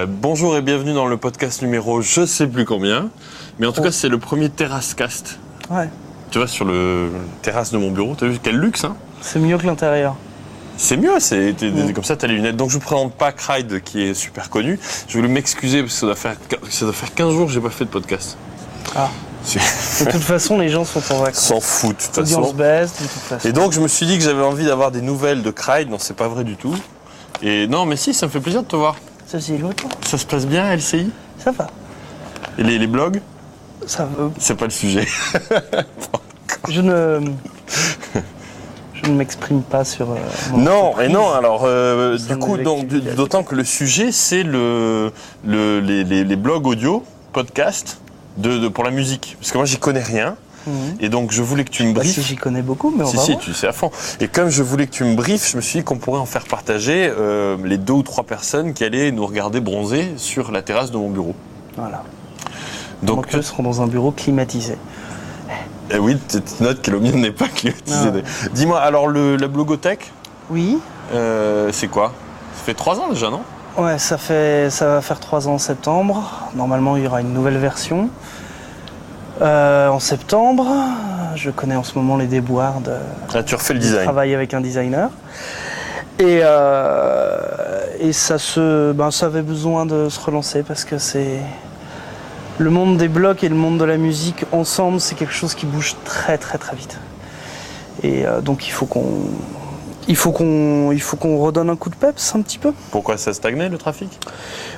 Bonjour et bienvenue dans le podcast numéro je sais plus combien, mais en tout cas c'est le premier Terrassecast. Ouais. Tu vois, sur le terrasse de mon bureau, t'as vu quel luxe, hein? C'est mieux que l'intérieur. C'est mieux, comme ça t'as les lunettes. Donc je vous présente pas Cryde qui est super connu. Je voulais m'excuser parce que ça doit faire 15 jours que j'ai pas fait de podcast. Ah. De toute façon, les gens sont en vacances. S'en foutent de toute façon. L'audience baisse de toute façon. Et donc je me suis dit que j'avais envie d'avoir des nouvelles de Cryde. Non, c'est pas vrai du tout. Et non, mais si, ça me fait plaisir de te voir. Ça, c'est l'autre. Ça se passe bien, LCI? Ça va. Et les blogs? Ça va. C'est pas le sujet. Je ne m'exprime pas sur mon Non, entreprise. et non, alors Ça du coup, m'avait donc, expliqué. d'autant que le sujet, c'est les blogs audio, podcasts, pour la musique. Parce que moi, j'y connais rien. Et donc, je voulais que tu me Bah, briefes. si j'y connais beaucoup, mais on va Si, voir. tu sais à fond. Et comme je voulais que tu me briefes, je me suis dit qu'on pourrait en faire partager les 2 ou 3 personnes qui allaient nous regarder bronzer sur la terrasse de mon bureau. Voilà. Donc, Eux seront dans un bureau climatisé. oui, tu notes que le mien n'est pas climatisé. Ah. Dis-moi, alors la blogothèque, Oui. c'est quoi? Ça fait 3 ans déjà, non? Ouais, ça va faire 3 ans en septembre. Normalement, il y aura une nouvelle version. En septembre, je connais en ce moment les déboires de Ah, tu refais le design. travailler avec un designer. Et ça avait besoin de se relancer parce que c'est le monde des blogs et le monde de la musique ensemble, c'est quelque chose qui bouge très très très vite. Et donc il faut qu'on redonne un coup de peps un petit peu. Pourquoi ça stagnait le trafic?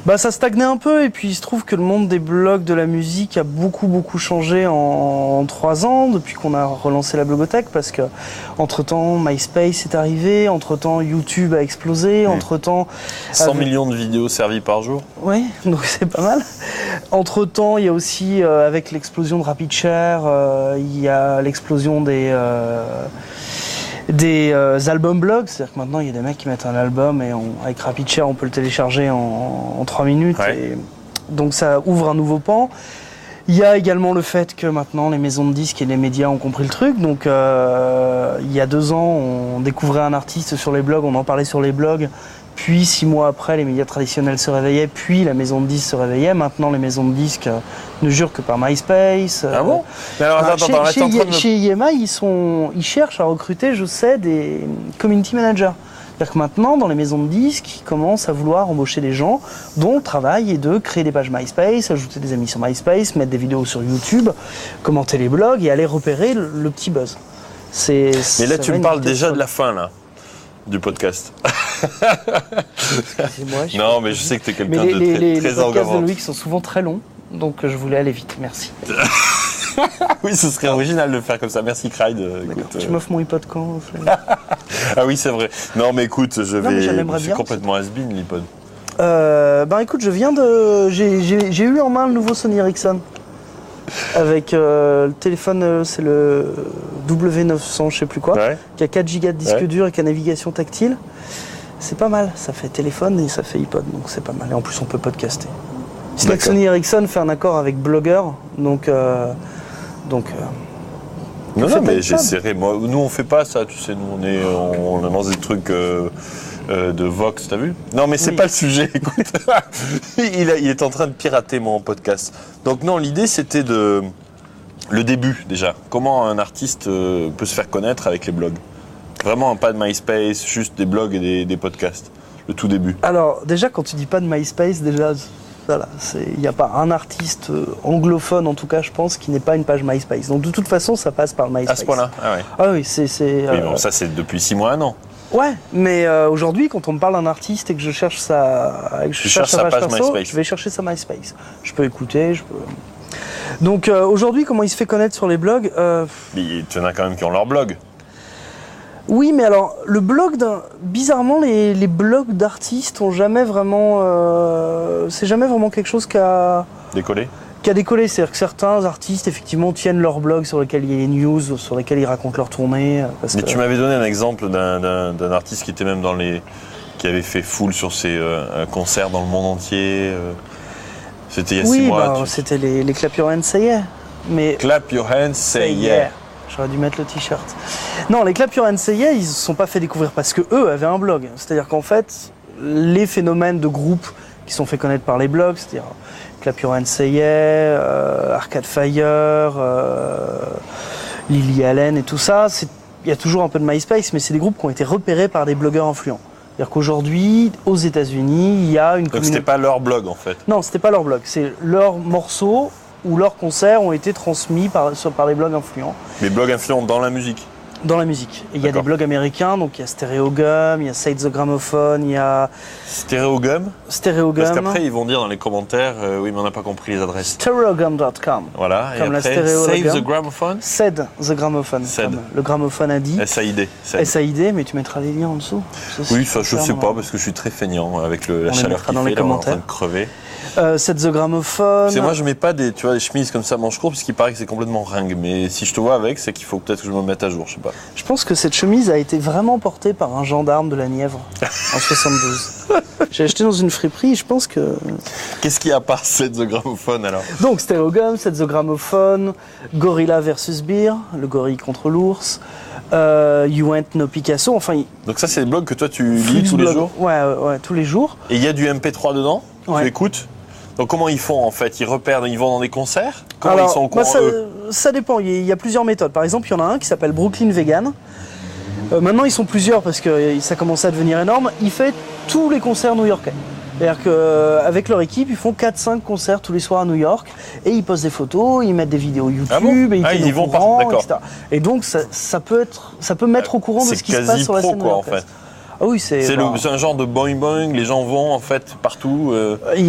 Bah ça stagnait un peu et puis il se trouve que le monde des blogs de la musique a beaucoup changé en 3 ans depuis qu'on a relancé la blogothèque parce que entre-temps MySpace est arrivé, entre-temps YouTube a explosé, entre-temps 100 millions de vidéos servies par jour. oui, donc c'est pas mal. Entre-temps, il y a aussi avec l'explosion de RapidShare, il y a l'explosion des albums blogs, c'est-à-dire que maintenant il y a des mecs qui mettent un album et avec RapidShare on peut le télécharger en 3 minutes. Ouais. Et donc ça ouvre un nouveau pan. Il y a également le fait que maintenant les maisons de disques et les médias ont compris le truc. Donc il y a 2 ans on découvrait un artiste sur les blogs, on en parlait sur les blogs. Puis 6 mois après, les médias traditionnels se réveillaient, puis la maison de disques se réveillait. Maintenant, les maisons de disques ne jurent que par MySpace. Ah bon? Mais alors, attends, reste en train de me- Chez EMI, ils cherchent à recruter, je sais, des community managers. C'est-à-dire que maintenant, dans les maisons de disques, ils commencent à vouloir embaucher des gens dont le travail est de créer des pages MySpace, ajouter des amis sur MySpace, mettre des vidéos sur YouTube, commenter les blogs et aller repérer le petit buzz. Mais là, tu me parles déjà de la fin, là, du podcast. Excusez-moi, Non, mais je sais que tu es quelqu'un Mais de les très podcasts de arrogant. Loïc sont souvent très longs, donc je voulais aller vite, merci. Oui, ce serait original de le faire comme ça. Merci, Cryde. Écoute, Tu m'offres mon iPod quand Ah oui, c'est vrai. Non, mais écoute, mais j'aimerais je suis bien. complètement has-been, l'iPod. Écoute, j'ai eu en main le nouveau Sony Ericsson. Avec le téléphone, c'est le W900, je sais plus quoi, Ouais. qui a 4 Go de disque Ouais. dur et qui a navigation tactile. C'est pas mal, ça fait téléphone et ça fait iPod, donc c'est pas mal. Et en plus, on peut podcaster. C'est là que D'accord. Sony Ericsson fait un accord avec Blogger, donc Non, fais non, pas mais de j'essaierai. Moi, nous, on fait pas ça, tu sais. Nous, on lance des trucs de Vox, t'as vu? Non, mais c'est Oui. pas le sujet, écoute. Il est en train de pirater mon podcast. Donc, non, l'idée, c'était le début, déjà. Comment un artiste peut se faire connaître avec les blogs? Vraiment, pas de MySpace, juste des blogs et des podcasts. Le tout début. Alors, déjà, quand tu dis pas de MySpace, déjà, voilà, il n'y a pas un artiste anglophone, en tout cas, je pense, qui n'ait pas une page MySpace. Donc, de toute façon, ça passe par le MySpace. À ce point-là? Ah ouais. Ah oui, c'est. Oui, bon, ça, c'est depuis 6 mois, 1 an. Ouais, mais aujourd'hui, quand on me parle d'un artiste et que je cherche cherches sa page perso, MySpace. je vais chercher sa MySpace. Je peux écouter, je peux. Donc, aujourd'hui, comment il se fait connaître sur les blogs Mais tu en as quand même qui ont leur blog. Oui, mais alors, le blog bizarrement, les blogs d'artistes ont jamais vraiment. C'est jamais vraiment quelque chose qui a Décollé. décollé. C'est-à-dire que certains artistes, effectivement, tiennent leur blog sur lequel il y a les news, sur lesquels ils racontent leur tournée. Mais tu m'avais donné un exemple d'un artiste qui était même qui avait fait full sur ses concerts dans le monde entier. C'était il y a 6 mois. Oui, c'était les Clap Your Hands Say Yeah. Mais Clap your hands, say yeah. J'aurais dû mettre le t-shirt. Non, les Clap Your Hands Say Yeah, ils se sont pas fait découvrir parce que eux avaient un blog. C'est-à-dire qu'en fait, les phénomènes de groupes qui qui sont fait connaître par les blogs, c'est-à-dire Clap Your Hands Say Yeah, Arcade Fire, Lily Allen et tout ça. Il y a toujours un peu de MySpace, mais c'est des groupes qui ont été repérés par des blogueurs influents. C'est-à-dire qu'aujourd'hui, aux États-Unis, il y a une communauté. Donc c'était pas leur blog en fait. Non, c'était pas leur blog, c'est leurs morceaux ou leurs concerts ont été transmis par des blogs influents. Les blogs influents dans la musique. Dans la musique. Et il y a D'accord. des blogs américains, donc il y a Stereogum, il y a Side the Gramophone, il y a Stereogum. Stereogum. Parce qu'après ils vont dire dans les commentaires, oui mais on n'a pas compris les adresses. Stereogum.com. Voilà. Comme et la après, Stereogum. Save the Gramophone. Said the Gramophone. Said. Comme le gramophone a dit. SAID. SAID, mais tu mettras les liens en dessous. Oui, ça je sais pas parce que je suis très feignant avec la chaleur mettra qu'il dans fait, les là, on est en train commentaires. de crever. Said the Gramophone. C'est moi je mets pas des chemises comme ça manches courtes parce qu'il paraît que c'est complètement ringue. Mais si je te vois avec, c'est qu'il faut peut-être que je me mette à jour, je sais pas. Je pense que cette chemise a été vraiment portée par un gendarme de la Nièvre en 72. J'ai acheté dans une friperie, je pense que... Qu'est-ce qu'il y a à part Set the Gramophone alors? Donc Stereogum, Said the Gramophone, Gorilla versus Beer, le gorille contre l'ours, You Ain't No Picasso, enfin... Donc ça c'est des blogs que toi tu lis tous les blog. jours? Ouais, tous les jours. Et il y a du MP3 dedans? Ouais. Tu écoutes? Donc comment ils font en fait? Ils repèrent, ils vont dans des concerts? Comment Alors, ils sont au courant eux? ça dépend, il y a plusieurs méthodes. Par exemple, il y en a un qui s'appelle Brooklyn Vegan. Maintenant, ils sont plusieurs parce que ça commence à devenir énorme. Il fait tous les concerts new-yorkais. C'est-à-dire qu'avec leur équipe, ils font 4-5 concerts tous les soirs à New York et ils postent des photos, ils mettent des vidéos YouTube, Ah bon? et ils Ah, tiennent ils y au vont courant, par- d'accord. etc. Et donc, ça peut mettre au courant de C'est ce qui se passe quasi sur la pro, scène quoi, en new-yorkaise. fait. Ah oui, c'est C'est un genre de boing boing, les gens vont en fait partout. c'est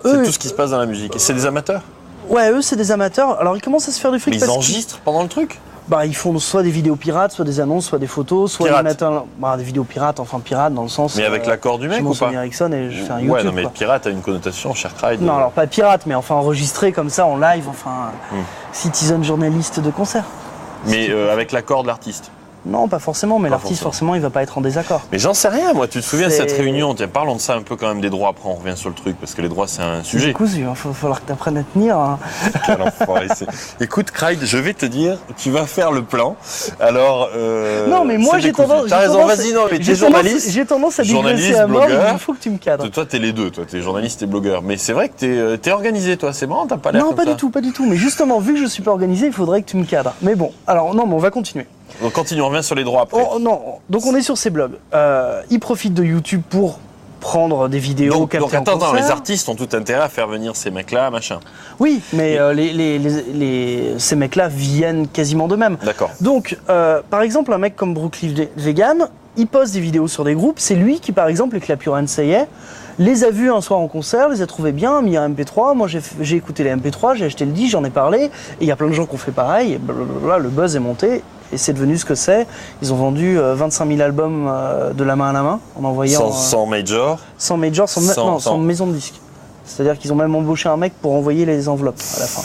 C'est tout ce qui se passe dans la musique. Et c'est des amateurs? Ouais, eux, c'est des amateurs. Alors, ils commencent à se faire du fric Mais ils parce qu'ils- enregistrent pendant le truc? ils font soit des vidéos pirates, soit des annonces, soit des photos, soit Pirates. ils mettent des vidéos pirates, enfin pirates dans le sens. Mais avec l'accord du mec je mon ou pas? Sony Ericsson et je fais un YouTube. Ouais, non mais quoi. pirate a une connotation, cher Clyde. Non, alors pas pirate, mais enfin enregistré comme ça en live, enfin Hmm. citizen journaliste de concert. Mais avec l'accord de l'artiste. Non, pas forcément, mais Pas l'artiste forcément. forcément il va pas être en désaccord. Mais j'en sais rien, moi. Tu te souviens de cette C'est- réunion? Tiens, parlons de ça un peu quand même des droits. Après, on revient sur le truc parce que les droits, c'est un sujet. Du coup, il va falloir que tu apprennes à tenir. Hein. Quel enfoiré, Écoute, Clyde, je vais te dire, tu vas faire le plan. Alors. Non, mais moi c'est j'ai décousu. tendance. T'as j'ai raison, tendance- vas-y, non, mais j'ai t'es tendance- journaliste. J'ai tendance à digresser Journaliste, à mort, blogueur. il faut que tu me cadres. Toi, t'es les deux. Toi, t'es journaliste et blogueur. Mais c'est vrai que t'es organisé, toi. C'est marrant, t'as pas l'air Non, comme pas ça. du tout, pas du tout. Mais justement, vu que je suis pas organisé, il faudrait que tu me cadres. Mais bon, alors non, mais on va continuer. Donc, continue, on revient sur les droits après. Oh non, donc on est sur ces blogs. Ils profitent de YouTube pour prendre des vidéos, donc capter en attends, concert. les artistes ont tout intérêt à faire venir ces mecs-là, machin. Oui, mais ces mecs-là viennent quasiment d'eux-mêmes. D'accord. Donc, par exemple, un mec comme Brooklyn Vegan, il poste des vidéos sur des groupes. C'est lui qui, par exemple, les Clap Your Hands Say Yeah, les a vus un soir en concert, les a trouvés bien, a mis un MP3. Moi, j'ai écouté les MP3, j'ai acheté le disque, j'en ai parlé. Et il y a plein de gens qui ont fait pareil. Et blablabla, le buzz est monté. Et c'est devenu ce que c'est. Ils ont vendu 25 000 albums de la main à la main en envoyant Sans major. sans major, sans maison de disques. C'est-à-dire qu'ils ont même embauché un mec pour envoyer les enveloppes à la fin.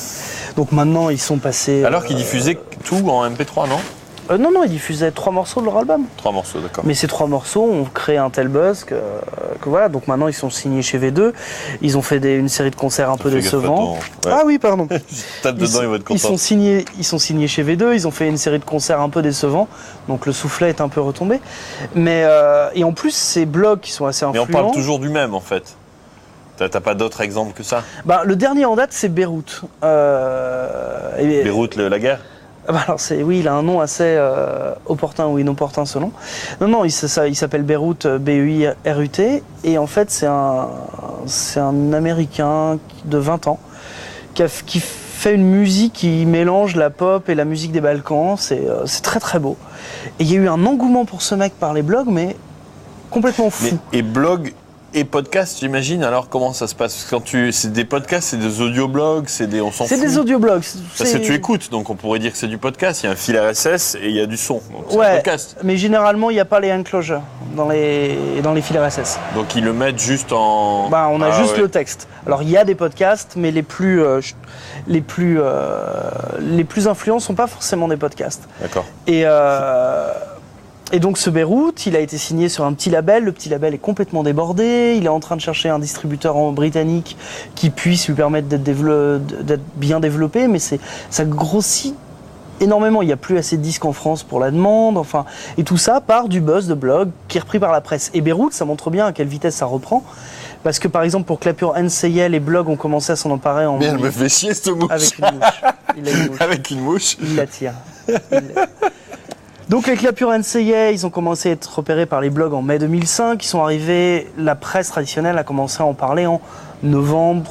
Donc maintenant, ils sont passés. Alors qu'ils diffusaient tout en MP3, non? Non, ils diffusaient 3 morceaux de leur album. 3 morceaux, d'accord. Mais ces 3 morceaux ont créé un tel buzz que voilà. Donc maintenant, ils sont signés chez V2. Ils ont fait une série de concerts un peu Fais gaffe à décevants. ton- ouais. Ah oui, pardon. Tape dedans, il va être Ils content. sont signés chez V2, ils ont fait une série de concerts un peu décevants, donc le soufflet est un peu retombé. Mais et en plus, ces blogs qui sont assez Mais influents. on parle toujours du même, en fait. T'as pas d'autres exemples que ça? Le dernier en date, c'est Beyrouth. Beyrouth, la guerre? Alors oui, il a un nom assez opportun ou inopportun selon. Non, il s'appelle Beyrouth, B-E-I-R-U-T, et en fait c'est un Américain de 20 ans qui fait une musique qui mélange la pop et la musique des Balkans. C'est très très beau. Et il y a eu un engouement pour ce mec par les blogs, mais complètement fou. Et blog et podcast, j'imagine. Alors, comment ça se passe? Parce que c'est des podcasts, c'est des audioblogs, on s'en fout. C'est des audioblogs. Parce que tu écoutes, donc on pourrait dire que c'est du podcast. Il y a un fil RSS et il y a du son. Donc c'est un Ouais, podcast. mais généralement il n'y a pas les enclosures dans les fils RSS. Donc ils le mettent juste en. On a juste le texte. Alors il y a des podcasts, mais les plus influents sont pas forcément des podcasts. D'accord. Et donc ce Beyrouth, il a été signé sur un petit label. Le petit label est complètement débordé. Il est en train de chercher un distributeur britannique qui puisse lui permettre d'être bien développé, mais ça grossit énormément. Il n'y a plus assez de disques en France pour la demande. Enfin, et tout ça part du buzz de blog qui est repris par la presse. Et Beyrouth, ça montre bien à quelle vitesse ça reprend. Parce que par exemple, pour Clap Your Hands, ça y est, les blogs ont commencé à s'en emparer en. Mais elle me fait chier cette mouche. Avec une mouche. Il a une mouche. Avec une mouche. Il la tire. Donc les Clap Your Hands, ça y est, ils ont commencé à être repérés par les blogs en mai 2005. Ils sont arrivés, la presse traditionnelle a commencé à en parler en novembre,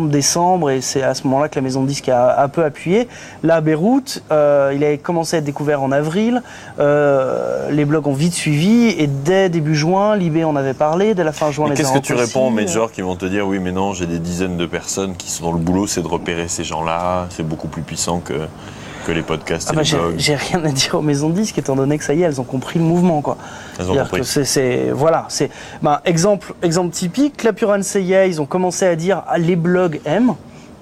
décembre, et c'est à ce moment-là que la maison de disques a un peu appuyé. Là, à Beyrouth, il a commencé à être découvert en avril. Les blogs ont vite suivi, et dès début juin, Libé en avait parlé. Dès la fin juin, les qu'est-ce que tu Arabes réponds aux aussi. majors qui vont te dire oui, mais non, j'ai des dizaines de personnes qui sont dans le boulot, c'est de repérer ces gens-là, c'est beaucoup plus puissant que les podcasts et les blogs. J'ai rien à dire aux maisons de disques, étant donné que ça y est, elles ont compris le mouvement, quoi. Elles ont compris. Exemple typique, Clap Your Hands, ça y est, ils ont commencé à dire les blogs aiment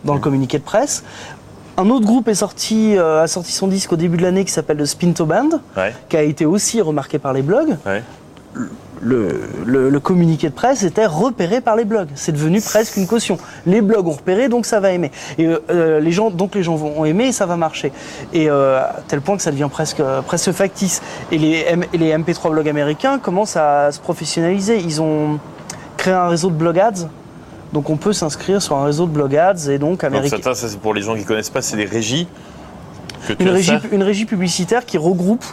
dans le communiqué de presse. Un autre groupe a sorti son disque au début de l'année qui s'appelle The Spinto Band, Ouais. qui a été aussi remarqué par les blogs. Ouais. Le communiqué de presse était repéré par les blogs. C'est devenu presque une caution. Les blogs ont repéré, donc ça va aimer. Et les gens vont aimer et ça va marcher. Et à tel point que ça devient presque factice. Et les MP3 blogs américains commencent à se professionnaliser. Ils ont créé un réseau de blog ads. Donc on peut s'inscrire sur un réseau de blog ads et donc américain. Donc ça c'est pour les gens qui connaissent pas, c'est des régies que tu Une régie publicitaire qui regroupe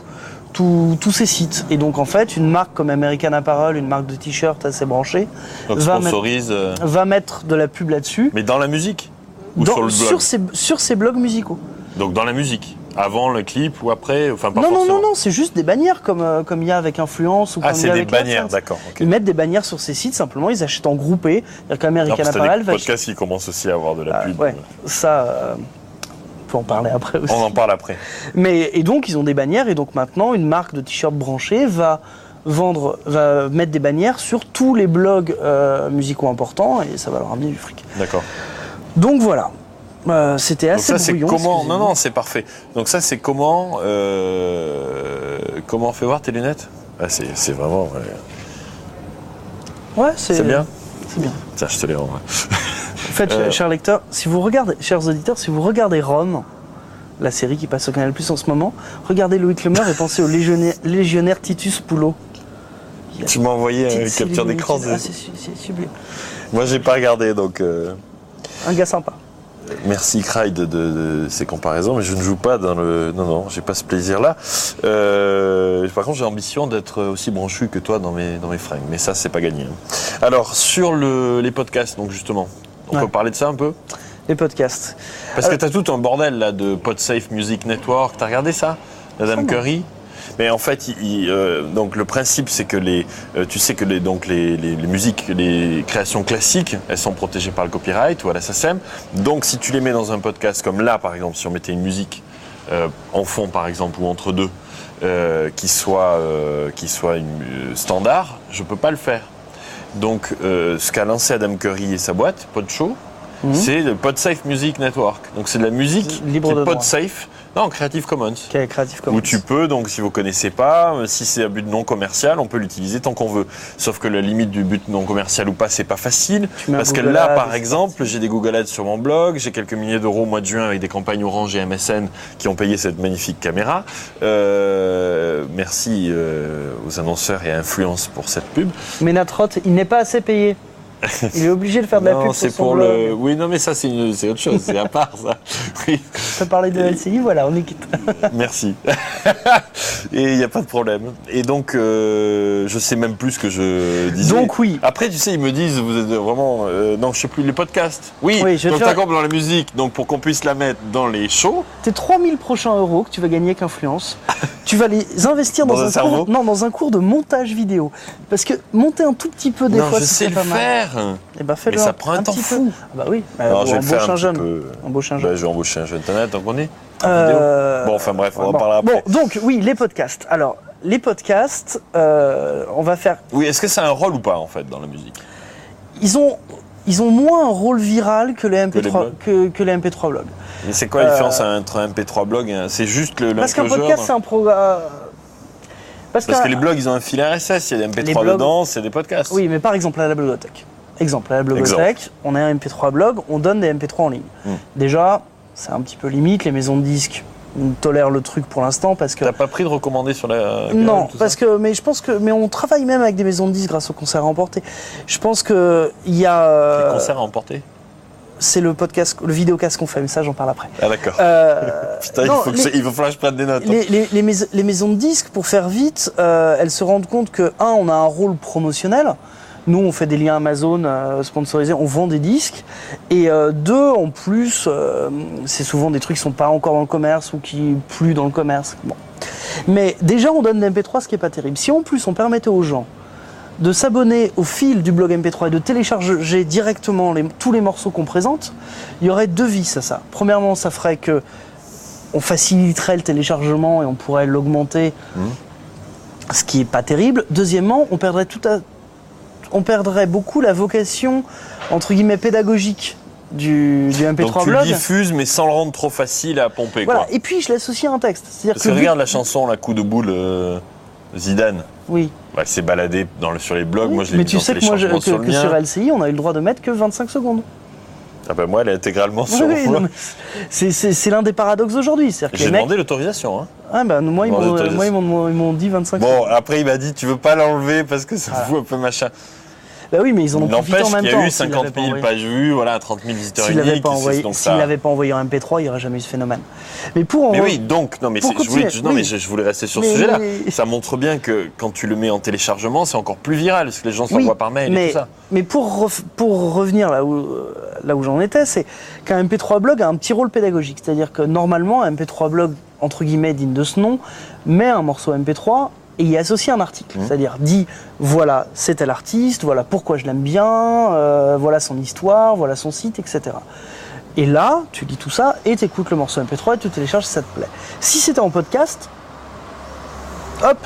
tous ces sites. Et donc en fait, une marque comme American Apparel, une marque de t-shirt assez branchée, donc sponsorise. va mettre de la pub là-dessus. Mais dans la musique ou sur le blog. Sur ces blogs musicaux. Donc dans la musique. Avant le clip ou après, enfin pas Non, forcément. non, c'est juste des bannières comme il y a avec Influence ou comme il y c'est a des avec bannières, AdSense. d'accord. ok. Ils mettent des bannières sur ces sites, simplement ils achètent en groupé. C'est-à-dire Non, qu'American parce que t'as Apparel des va podcasts qui commencent aussi à avoir de la pub. ouais, ça, on peut en parler après aussi. On en parle après. Et donc ils ont des bannières, et donc maintenant une marque de t-shirt branchée va mettre des bannières sur tous les blogs musicaux importants, et ça va leur ramener du fric. D'accord. Donc voilà. C'était Donc assez ça c'est brouillon. comment. excusez-moi. Non, c'est parfait. Donc ça c'est comment. Comment on fait voir tes lunettes. Ah, c'est vraiment. Ouais, C'est bien. C'est bien. Tiens, je te les rends. En fait, chers lecteurs, chers auditeurs, si vous regardez Rome, la série qui passe au Canal+ en ce moment, regardez Loïc Lemer et pensez au légionnaire Titus Poulot. Tu m'as envoyé une Petite capture d'écran. célébrité. C'est sublime. Moi j'ai pas regardé donc. Un gars sympa. Merci Cry de ces comparaisons, mais je ne joue pas dans le. Non, j'ai pas ce plaisir-là. Par contre, j'ai l'ambition d'être aussi branchu que toi dans mes fringues, mais ça, c'est pas gagné. Alors, sur les podcasts, donc justement, on peut parler de ça un peu. Les podcasts. Parce que t'as tout un bordel là de PodSafe Music Network. T'as regardé ça, Adam Curry? Mais en fait, donc le principe, c'est que tu sais que les musiques, les créations classiques, elles sont protégées par le copyright ou à la SACEM. Donc, si tu les mets dans un podcast comme là, par exemple, si on mettait une musique en fond, par exemple, ou entre deux, qui soit une standard, je peux pas le faire. Donc, ce qu'a lancé Adam Curry et sa boîte, Podshow, c'est le PodSafe Music Network. Donc, c'est de la musique libre qui de est droit. PodSafe. Non, Creative Commons. Creative Commons. Où tu peux, donc si vous connaissez pas, si c'est à but non commercial, on peut l'utiliser tant qu'on veut. Sauf que la limite du but non commercial ou pas, c'est pas facile. Parce que là, par exemple, j'ai des Google Ads sur mon blog, j'ai quelques milliers d'euros au mois de juin avec des campagnes Orange et MSN qui ont payé cette magnifique caméra. Merci aux annonceurs et à Influence pour cette pub. Mais Natrot, il n'est pas assez payé. Il est obligé de faire de la pub Non, sur c'est son pour blog. le. Oui, non, mais ça, c'est autre chose, c'est à part ça. Oui. On peut parler de LCI, voilà, on est quitte. Merci. Et il n'y a pas de problème. Et donc, je sais même plus ce que je disais. Donc oui. Après, tu sais, ils me disent, vous êtes vraiment... non, je sais plus, les podcasts. Oui, Oui, je vais donc te faire- t'accordes dans la musique, donc pour qu'on puisse la mettre dans les shows. Tes 3000 prochains euros que tu vas gagner avec Influence, tu vas les investir Dans dans, un un cerveau cours, non, dans un cours de montage vidéo. Parce que monter un tout petit peu des non, fois, je c'est sais le pas mal. faire. Eh ben, fais-le Mais ça prend un temps petit fou. peu. Ah bah oui, Alors, je vais le faire embauche un un petit jeune. peu. Embauche un Bah, jeune. je vais embaucher un jeune internet, donc on est en vidéo. Bon, enfin bref, on en parlera après. Bon, donc oui, les podcasts. Alors, les podcasts, on va faire... Oui, est-ce que c'est un rôle ou pas, en fait, dans la musique? Ils ont moins un rôle viral que les MP3, blogs. que les MP3 blogs. Mais c'est quoi la différence entre un MP3 blog et c'est juste le Parce qu'un l'enclosure, podcast, c'est un programme... Parce que les blogs, ils ont un fil RSS, il y a des MP3 Les blogs- dedans, c'est des podcasts. Oui, mais par exemple à la Blogothèque. À la Blogothèque, on a un MP3 blog, on donne des MP3 en ligne. Déjà, c'est un petit peu limite, les maisons de disques on tolère le truc pour l'instant parce que... T'as pas pris de recommandé sur la... Non, tout parce ça que, mais je pense que, mais on travaille même avec des maisons de disques grâce au concert à emporter. Je pense que il y a. Les concerts à emporter. C'est le podcast, le vidéocast qu'on fait, mais ça j'en parle après. Ah d'accord. Putain, non, il va falloir que je prenne des notes. Les maisons de disques, pour faire vite, elles se rendent compte que, on a un rôle promotionnel. Nous, on fait des liens Amazon sponsorisés, on vend des disques. Et deux, en plus, c'est souvent des trucs qui ne sont pas encore dans le commerce ou qui plus dans le commerce. Bon. Mais déjà, on donne des MP3, ce qui n'est pas terrible. Si en plus, on permettait aux gens de s'abonner au fil du blog MP3 et de télécharger directement tous les morceaux qu'on présente, il y aurait deux vices à ça. Premièrement, ça ferait que on faciliterait le téléchargement et on pourrait l'augmenter, ce qui n'est pas terrible. Deuxièmement, on perdrait beaucoup la vocation, entre guillemets, pédagogique du MP3 Donc tu blog. le diffuses, mais sans le rendre trop facile à pomper. Voilà. Quoi. Et puis, je l'associe à un texte. Parce que regarde la chanson, la coup de boule Zidane. Oui. Elle s'est baladée sur les blogs. Oui. Moi, je l'ai mais mis tu en sais que moi, téléchargement sur le mien. sur LCI, on a eu le droit de mettre que 25 secondes. Ah ben moi, elle est intégralement sur Oui, non, mais c'est l'un des paradoxes d'aujourd'hui. J'ai demandé l'autorisation. Hein. Ah ben, moi, ils m'ont dit 25 Bon, secondes. après, il m'a dit, tu veux pas l'enlever parce que ça fout un peu machin. Bah oui, mais ils en ont profité en même temps. N'empêche qu'il y a eu 50 000 pages vues, voilà, 30 000 visiteurs uniques. S'il l'avait pas envoyé en MP3, il n'y aurait jamais eu ce phénomène. Mais oui, donc, non, mais je voulais rester sur ce sujet-là. Ça montre bien que quand tu le mets en téléchargement, c'est encore plus viral, parce que les gens s'envoient par mail et tout ça. Mais pour revenir là où j'en étais, c'est qu'un MP3 blog a un petit rôle pédagogique. C'est-à-dire que normalement, un MP3 blog, entre guillemets, digne de ce nom, met un morceau MP3 et y associe un article. C'est-à-dire dit, voilà, c'est tel artiste, voilà pourquoi je l'aime bien, voilà son histoire, voilà son site, etc. Et là, tu lis tout ça et tu écoutes le morceau MP3 et tu télécharges si ça te plaît. Si c'était en podcast, hop,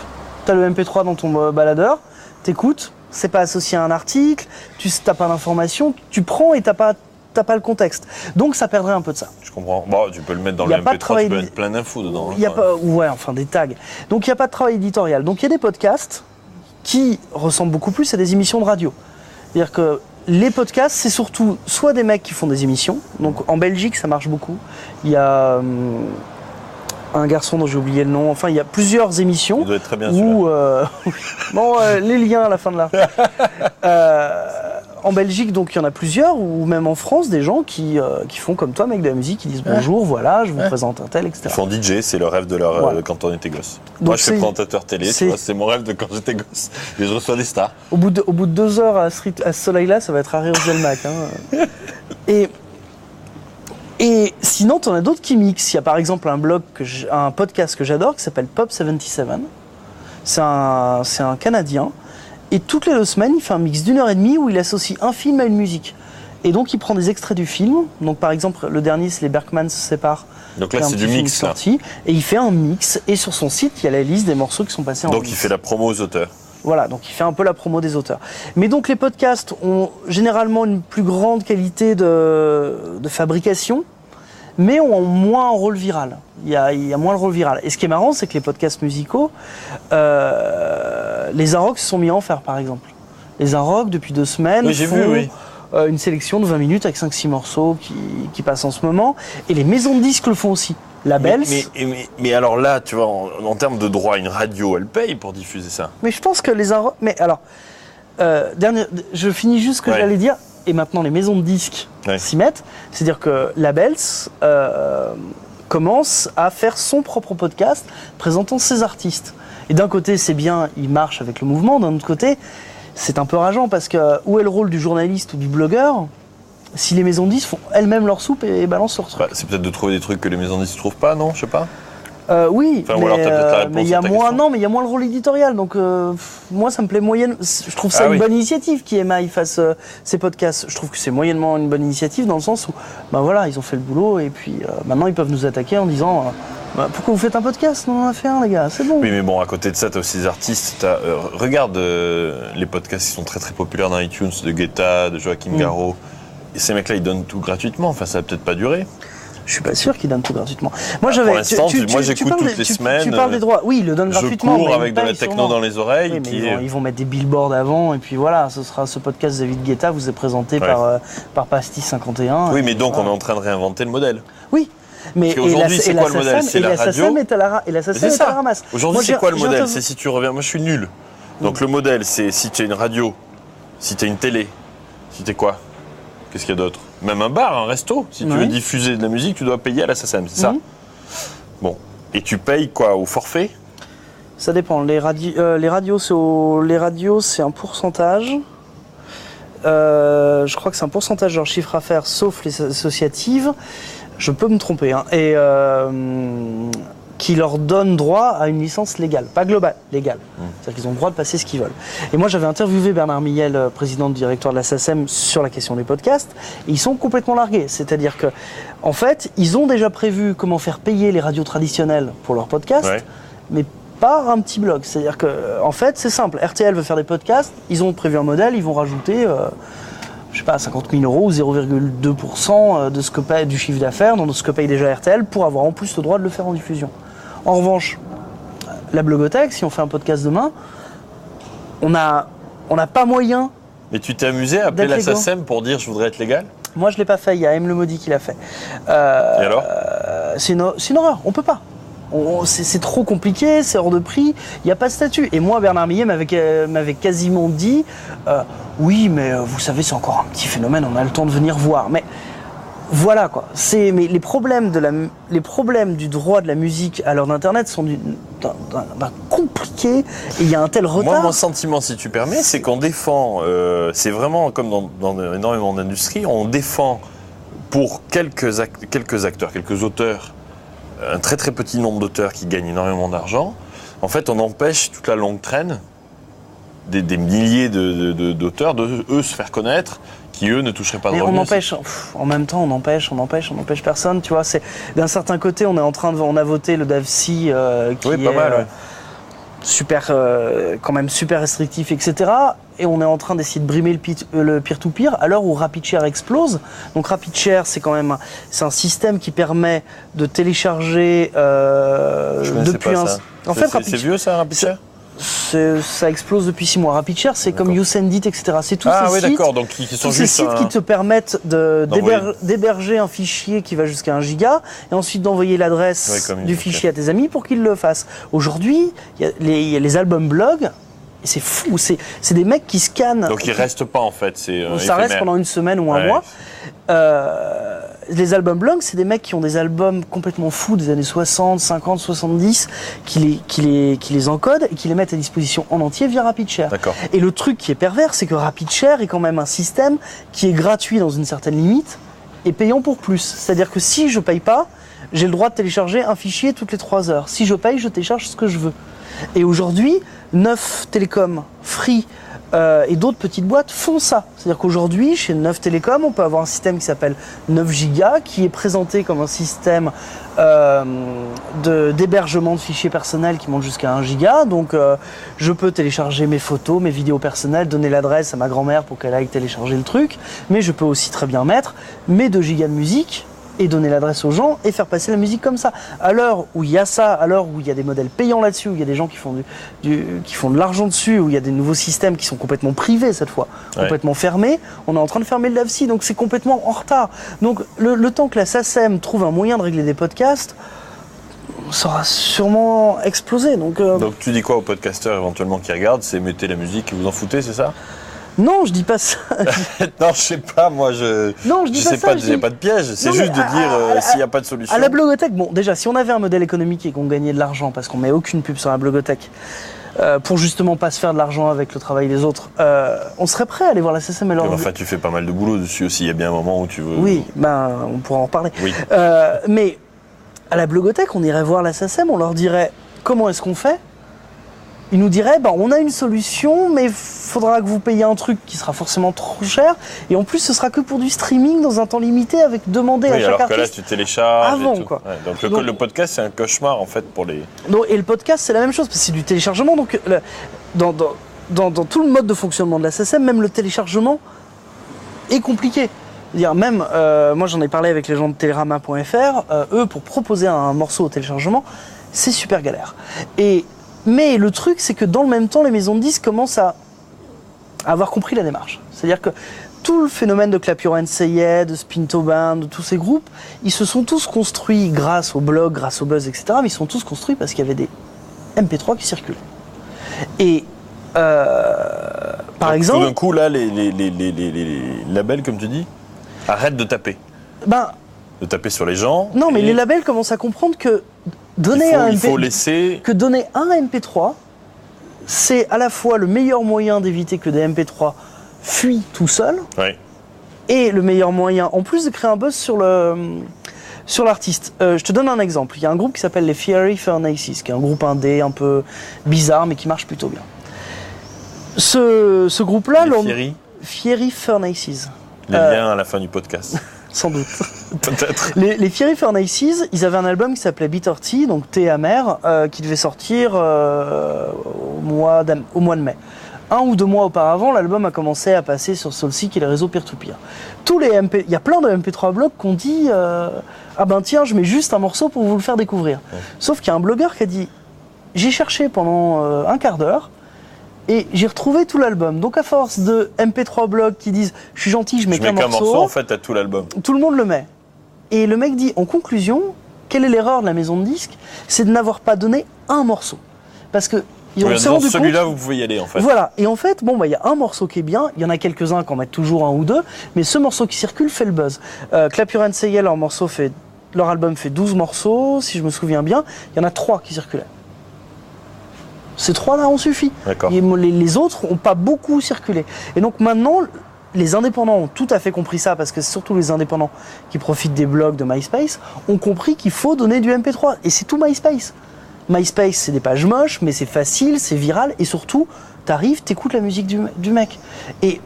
tu as le MP3 dans ton baladeur, t'écoutes, c'est pas associé à un article, tu n'as pas d'informations, tu prends et t'as pas le contexte. Donc ça perdrait un peu de ça. Je comprends. Bon, tu peux le mettre dans le MP3, tu peux mettre plein d'infos dedans. Des tags. Donc il n'y a pas de travail éditorial. Donc il y a des podcasts qui ressemblent beaucoup plus à des émissions de radio. C'est-à-dire que les podcasts, c'est surtout soit des mecs qui font des émissions. Donc en Belgique, ça marche beaucoup. Il y a un garçon dont j'ai oublié le nom. Enfin, il y a plusieurs émissions. Il doit être très bien les liens à la fin de là. En Belgique, donc il y en a plusieurs, ou même en France, des gens qui font comme toi, mec de la musique, qui disent bonjour, voilà, je vous présente un tel, etc. Ils font DJ, c'est le rêve de leur quand on était gosse. Donc moi, je fais présentateur télé, tu vois, c'est mon rêve de quand j'étais gosse. Et je reçois des stars. Au bout de 2 heures à ce soleil-là, ça va être Harry Ozelmack. Hein. Et sinon, tu en as d'autres qui mixent. Il y a par exemple un podcast que j'adore qui s'appelle Pop 77. C'est un Canadien. Et toutes les 2 semaines, il fait un mix d'1h30 où il associe un film à une musique. Et donc, il prend des extraits du film. Donc, par exemple, le dernier, c'est Les Berkman se séparent. Donc là, c'est du mix, là. Et il fait un mix. Et sur son site, il y a la liste des morceaux qui sont passés en mix. Donc, il fait la promo aux auteurs. Voilà, donc il fait un peu la promo des auteurs. Mais donc, les podcasts ont généralement une plus grande qualité de fabrication, mais ont moins un rôle viral. Il y a moins le rôle viral. Et ce qui est marrant, c'est que les podcasts musicaux, les Arocs se sont mis à en faire, par exemple. Les Arocs, depuis 2 semaines, font une sélection de 20 minutes avec 5-6 morceaux qui passent en ce moment. Et les maisons de disques le font aussi. Labels. Mais alors là, tu vois, en termes de droit, une radio, elle paye pour diffuser ça. Mais je pense que les Arocs... Mais alors, je finis juste ce que j'allais dire. Et maintenant, les maisons de disques s'y mettent. C'est-à-dire que Labels commence à faire son propre podcast présentant ses artistes. Et d'un côté, c'est bien, il marche avec le mouvement. D'un autre côté, c'est un peu rageant parce que où est le rôle du journaliste ou du blogueur si les maisons de disques font elles-mêmes leur soupe et balancent leur truc? C'est peut-être de trouver des trucs que les maisons de disques ne trouvent pas, non? Je sais pas. Oui, enfin, mais il y a moins le rôle éditorial. Donc moi, ça me plaît moyennement. Je trouve ça une bonne initiative qu'EMI fasse ces podcasts. Je trouve que c'est moyennement une bonne initiative dans le sens où, ils ont fait le boulot et puis maintenant ils peuvent nous attaquer en disant pourquoi vous faites un podcast? On en a fait un, les gars, c'est bon. Oui, mais bon, à côté de ça, t'as aussi des artistes. Regarde les podcasts qui sont très très populaires dans iTunes, de Guetta, de Joachim Garraud. Et ces mecs-là, ils donnent tout gratuitement. Enfin, ça va peut-être pas durer. Je suis pas sûr qu'ils donnent tout gratuitement. Moi, pour l'instant, moi j'écoute toutes les semaines. Tu parles des droits. Oui, ils le donnent gratuitement. Je cours avec de la techno dans les oreilles. Oui, ils vont mettre des billboards avant et puis voilà, ce podcast David Guetta vous est présenté par Pastis 51. Oui, mais donc on est en train de réinventer le modèle. Oui, Mais Parce qu'aujourd'hui, c'est quoi le modèle? C'est la radio. Et la SACEM est à la ramasse. Aujourd'hui, c'est quoi le modèle? C'est si tu reviens. Moi, je suis nul. Donc, le modèle, c'est si tu as une radio, si tu as une télé, si tu es quoi? Qu'est-ce qu'il y a d'autre? Même un bar, un resto. Si tu veux diffuser de la musique, tu dois payer à la SACEM, c'est ça? Bon. Et tu payes quoi? Au forfait? Ça dépend. Les radios, c'est un pourcentage. Je crois que c'est un pourcentage de leur chiffre d'affaires, sauf les associatives. Je peux me tromper. Hein. Et qui leur donne droit à une licence légale. Pas globale, légale. C'est-à-dire qu'ils ont le droit de passer ce qu'ils veulent. Et moi, j'avais interviewé Bernard Mihiel, président du directoire de la SACEM, sur la question des podcasts. Et ils sont complètement largués. C'est-à-dire que, en fait, ils ont déjà prévu comment faire payer les radios traditionnelles pour leurs podcasts, mais pas un petit blog. C'est-à-dire que, en fait, c'est simple. RTL veut faire des podcasts. Ils ont prévu un modèle. Ils vont rajouter, je sais pas, 50 000 euros ou 0,2% de ce que paye du chiffre d'affaires, dans ce que paye déjà RTL, pour avoir en plus le droit de le faire en diffusion. En revanche, la blogothèque, si on fait un podcast demain, on n'a pas moyen. Mais tu t'es amusé à appeler la SACEM pour dire je voudrais être légal? Moi, je ne l'ai pas fait. Il y a M. Le Maudit qui l'a fait. Et alors? C'est une horreur. On ne peut pas. C'est trop compliqué, c'est hors de prix, il n'y a pas de statut. Et moi, Bernard Mihiel m'avait quasiment dit oui, mais vous savez, c'est encore un petit phénomène, on a le temps de venir voir. Mais voilà quoi. Mais les problèmes du droit de la musique à l'heure d'Internet sont d'un compliqué, et il y a un tel retard. Moi, mon sentiment, si tu permets, c'est qu'on défend, c'est vraiment comme dans énormément d'industries, on défend pour quelques acteurs, quelques auteurs, un très très petit nombre d'auteurs qui gagnent énormément d'argent. En fait, on empêche toute la longue traîne des milliers d'auteurs de eux se faire connaître, qui eux ne toucheraient pas de revenus. On empêche, en même temps, on empêche personne. Tu vois, c'est d'un certain côté, on a voté le DAVSI qui pas mal, super, quand même super restrictif, etc. Et on est en train d'essayer de brimer le peer-to-peer à l'heure où RapidShare explose. Donc RapidShare, c'est quand même un système qui permet de télécharger depuis un. En fait, c'est vieux ça, RapidShare? Ça explose depuis 6 mois. RapidShare, c'est comme YouSendIt, etc. C'est tous ces sites, d'accord. Donc, qui sont juste sites qui te permettent d'héberger un fichier qui va jusqu'à 1 giga et ensuite d'envoyer l'adresse du fichier à tes amis pour qu'ils le fassent. Aujourd'hui, il y a les albums blogs. C'est fou, c'est des mecs qui scannent. Donc ils restent pas en fait, ça éphémère. Reste pendant une semaine ou un mois. Les albums blogs, c'est des mecs qui ont des albums complètement fous des années 60, 50, 70, qui les encodent et qui les mettent à disposition en entier via RapidShare. D'accord. Et le truc qui est pervers, c'est que RapidShare est quand même un système qui est gratuit dans une certaine limite et payant pour plus. C'est-à-dire que si je paye pas, j'ai le droit de télécharger un fichier toutes les 3 heures. Si je paye, je télécharge ce que je veux. Et aujourd'hui, 9 Télécom, Free et d'autres petites boîtes font ça. C'est-à-dire qu'aujourd'hui, chez 9 Télécom, on peut avoir un système qui s'appelle 9 Giga, qui est présenté comme un système d'hébergement de fichiers personnels qui monte jusqu'à 1 giga. Donc, je peux télécharger mes photos, mes vidéos personnelles, donner l'adresse à ma grand-mère pour qu'elle aille télécharger le truc. Mais je peux aussi très bien mettre mes 2 gigas de musique et donner l'adresse aux gens et faire passer la musique comme ça. À l'heure où il y a ça, à l'heure où il y a des modèles payants là-dessus, où il y a des gens qui font de l'argent dessus, où il y a des nouveaux systèmes qui sont complètement privés cette fois, complètement fermés, on est en train de fermer le DAVSI, donc c'est complètement en retard. Donc le temps que la SACEM trouve un moyen de régler des podcasts, ça aura sûrement explosé. Donc tu dis quoi aux podcasteurs éventuellement qui regardent? C'est mettez la musique et vous en foutez, c'est ça? Non, je dis pas ça. Non, je sais pas, moi je sais pas, il n'y a pas de piège, c'est juste de dire s'il n'y a pas de solution. À la blogothèque, bon, déjà, si on avait un modèle économique et qu'on gagnait de l'argent, parce qu'on met aucune pub sur la blogothèque, pour justement pas se faire de l'argent avec le travail des autres, on serait prêt à aller voir la SACEM et leur... Enfin, tu fais pas mal de boulot dessus aussi, il y a bien un moment où tu veux... Oui, on pourra en reparler. Oui. Mais à la blogothèque, on irait voir la SACEM, on leur dirait comment est-ce qu'on fait. Ils nous diraient, on a une solution, mais il faudra que vous payiez un truc qui sera forcément trop cher. Et en plus, ce sera que pour du streaming dans un temps limité avec demander à chaque artiste. Alors que là, tu télécharges avant, et tout. Quoi. Ouais, donc le podcast, c'est un cauchemar en fait pour les... Et le podcast, c'est la même chose, parce que c'est du téléchargement. Donc dans tout le mode de fonctionnement de la SACEM, même le téléchargement est compliqué. Même, moi j'en ai parlé avec les gens de Télérama.fr, eux, pour proposer un morceau au téléchargement, c'est super galère. Mais le truc, c'est que dans le même temps, les maisons de disques commencent à avoir compris la démarche. C'est-à-dire que tout le phénomène de Clap Your Hands Say Yeah, de Spinto Band, de tous ces groupes, ils se sont tous construits grâce au blog, grâce au buzz, etc. Mais ils sont tous construits parce qu'il y avait des MP3 qui circulaient. Et par Donc, exemple... Tout d'un coup, là, les labels, comme tu dis, arrêtent de taper. De taper sur les gens. Non, mais les labels commencent à comprendre que donner il faut laisser... que donner un MP3, c'est à la fois le meilleur moyen d'éviter que des MP3 fuient tout seuls, et le meilleur moyen, en plus de créer un buzz sur l'artiste. Je te donne un exemple. Il y a un groupe qui s'appelle les Fiery Furnaces, qui est un groupe indé un peu bizarre, mais qui marche plutôt bien. Ce groupe-là... Les Fiery Furnaces. Les liens à la fin du podcast. Sans doute. Peut-être. Les Fiery Furnaces, ils avaient un album qui s'appelait Bitter Tea, donc thé amer, qui devait sortir au mois de mai. 1 ou 2 mois auparavant, l'album a commencé à passer sur Soulseek et les réseaux peer-to-peer. Il y a plein de MP3 blogs qui ont dit ah ben tiens, je mets juste un morceau pour vous le faire découvrir. Sauf qu'il y a un blogueur qui a dit j'ai cherché pendant un quart d'heure et j'ai retrouvé tout l'album. Donc à force de MP3 blogs qui disent je suis gentil, je mets qu'un morceau, en fait, à tout l'album. Tout le monde le met. Et le mec dit en conclusion, quelle est l'erreur de la maison de disques? C'est de n'avoir pas donné un morceau. Parce que celui-là, vous pouvez y aller en fait. Voilà, et en fait, il y a un morceau qui est bien, il y en a quelques-uns qui en mettent toujours un ou deux, mais ce morceau qui circule fait le buzz. Clap Your Hands Say Yeah, leur album fait 12 morceaux, si je me souviens bien, il y en a 3 qui circulaient. Ces 3-là ont suffi. Les autres n'ont pas beaucoup circulé. Et donc maintenant, les indépendants ont tout à fait compris ça, parce que c'est surtout les indépendants qui profitent des blogs de MySpace, ont compris qu'il faut donner du MP3, et c'est tout MySpace. MySpace, c'est des pages moches, mais c'est facile, c'est viral, et surtout, t'arrives, t'écoutes la musique du mec. Et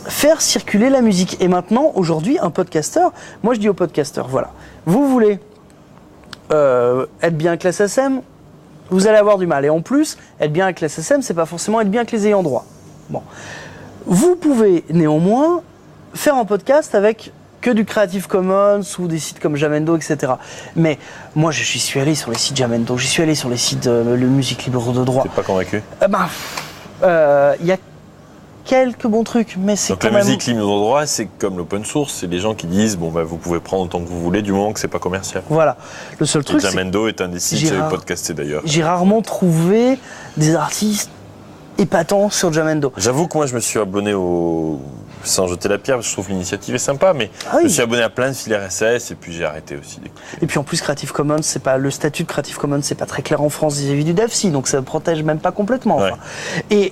faire circuler la musique. Et maintenant, aujourd'hui, un podcasteur, moi je dis aux podcasteurs, voilà, vous voulez être bien avec la SACEM, vous allez avoir du mal. Et en plus, être bien avec la SACEM, c'est pas forcément être bien avec les ayants droit. Bon. Vous pouvez néanmoins faire un podcast avec que du Creative Commons ou des sites comme Jamendo, etc. Mais moi, j'y suis allé sur les sites Jamendo, j'y suis allé sur les sites de musique libre de droit. T'es pas convaincu? Il y a quelques bons trucs, mais c'est donc la musique libre de droit, c'est comme l'open source, c'est des gens qui disent vous pouvez prendre autant que vous voulez du moment que c'est pas commercial. Voilà. Le seul truc, Jamendo est un des sites podcastés d'ailleurs. J'ai rarement trouvé des artistes épatants sur Jamendo. J'avoue que moi, je me suis abonné sans jeter la pierre, parce que je trouve l'initiative est sympa, mais je me suis abonné à plein de fils RSS et puis j'ai arrêté aussi d'écouter. Et puis en plus, Creative Commons, le statut de Creative Commons, c'est pas très clair en France vis-à-vis du DevC, donc ça ne protège même pas complètement. Enfin.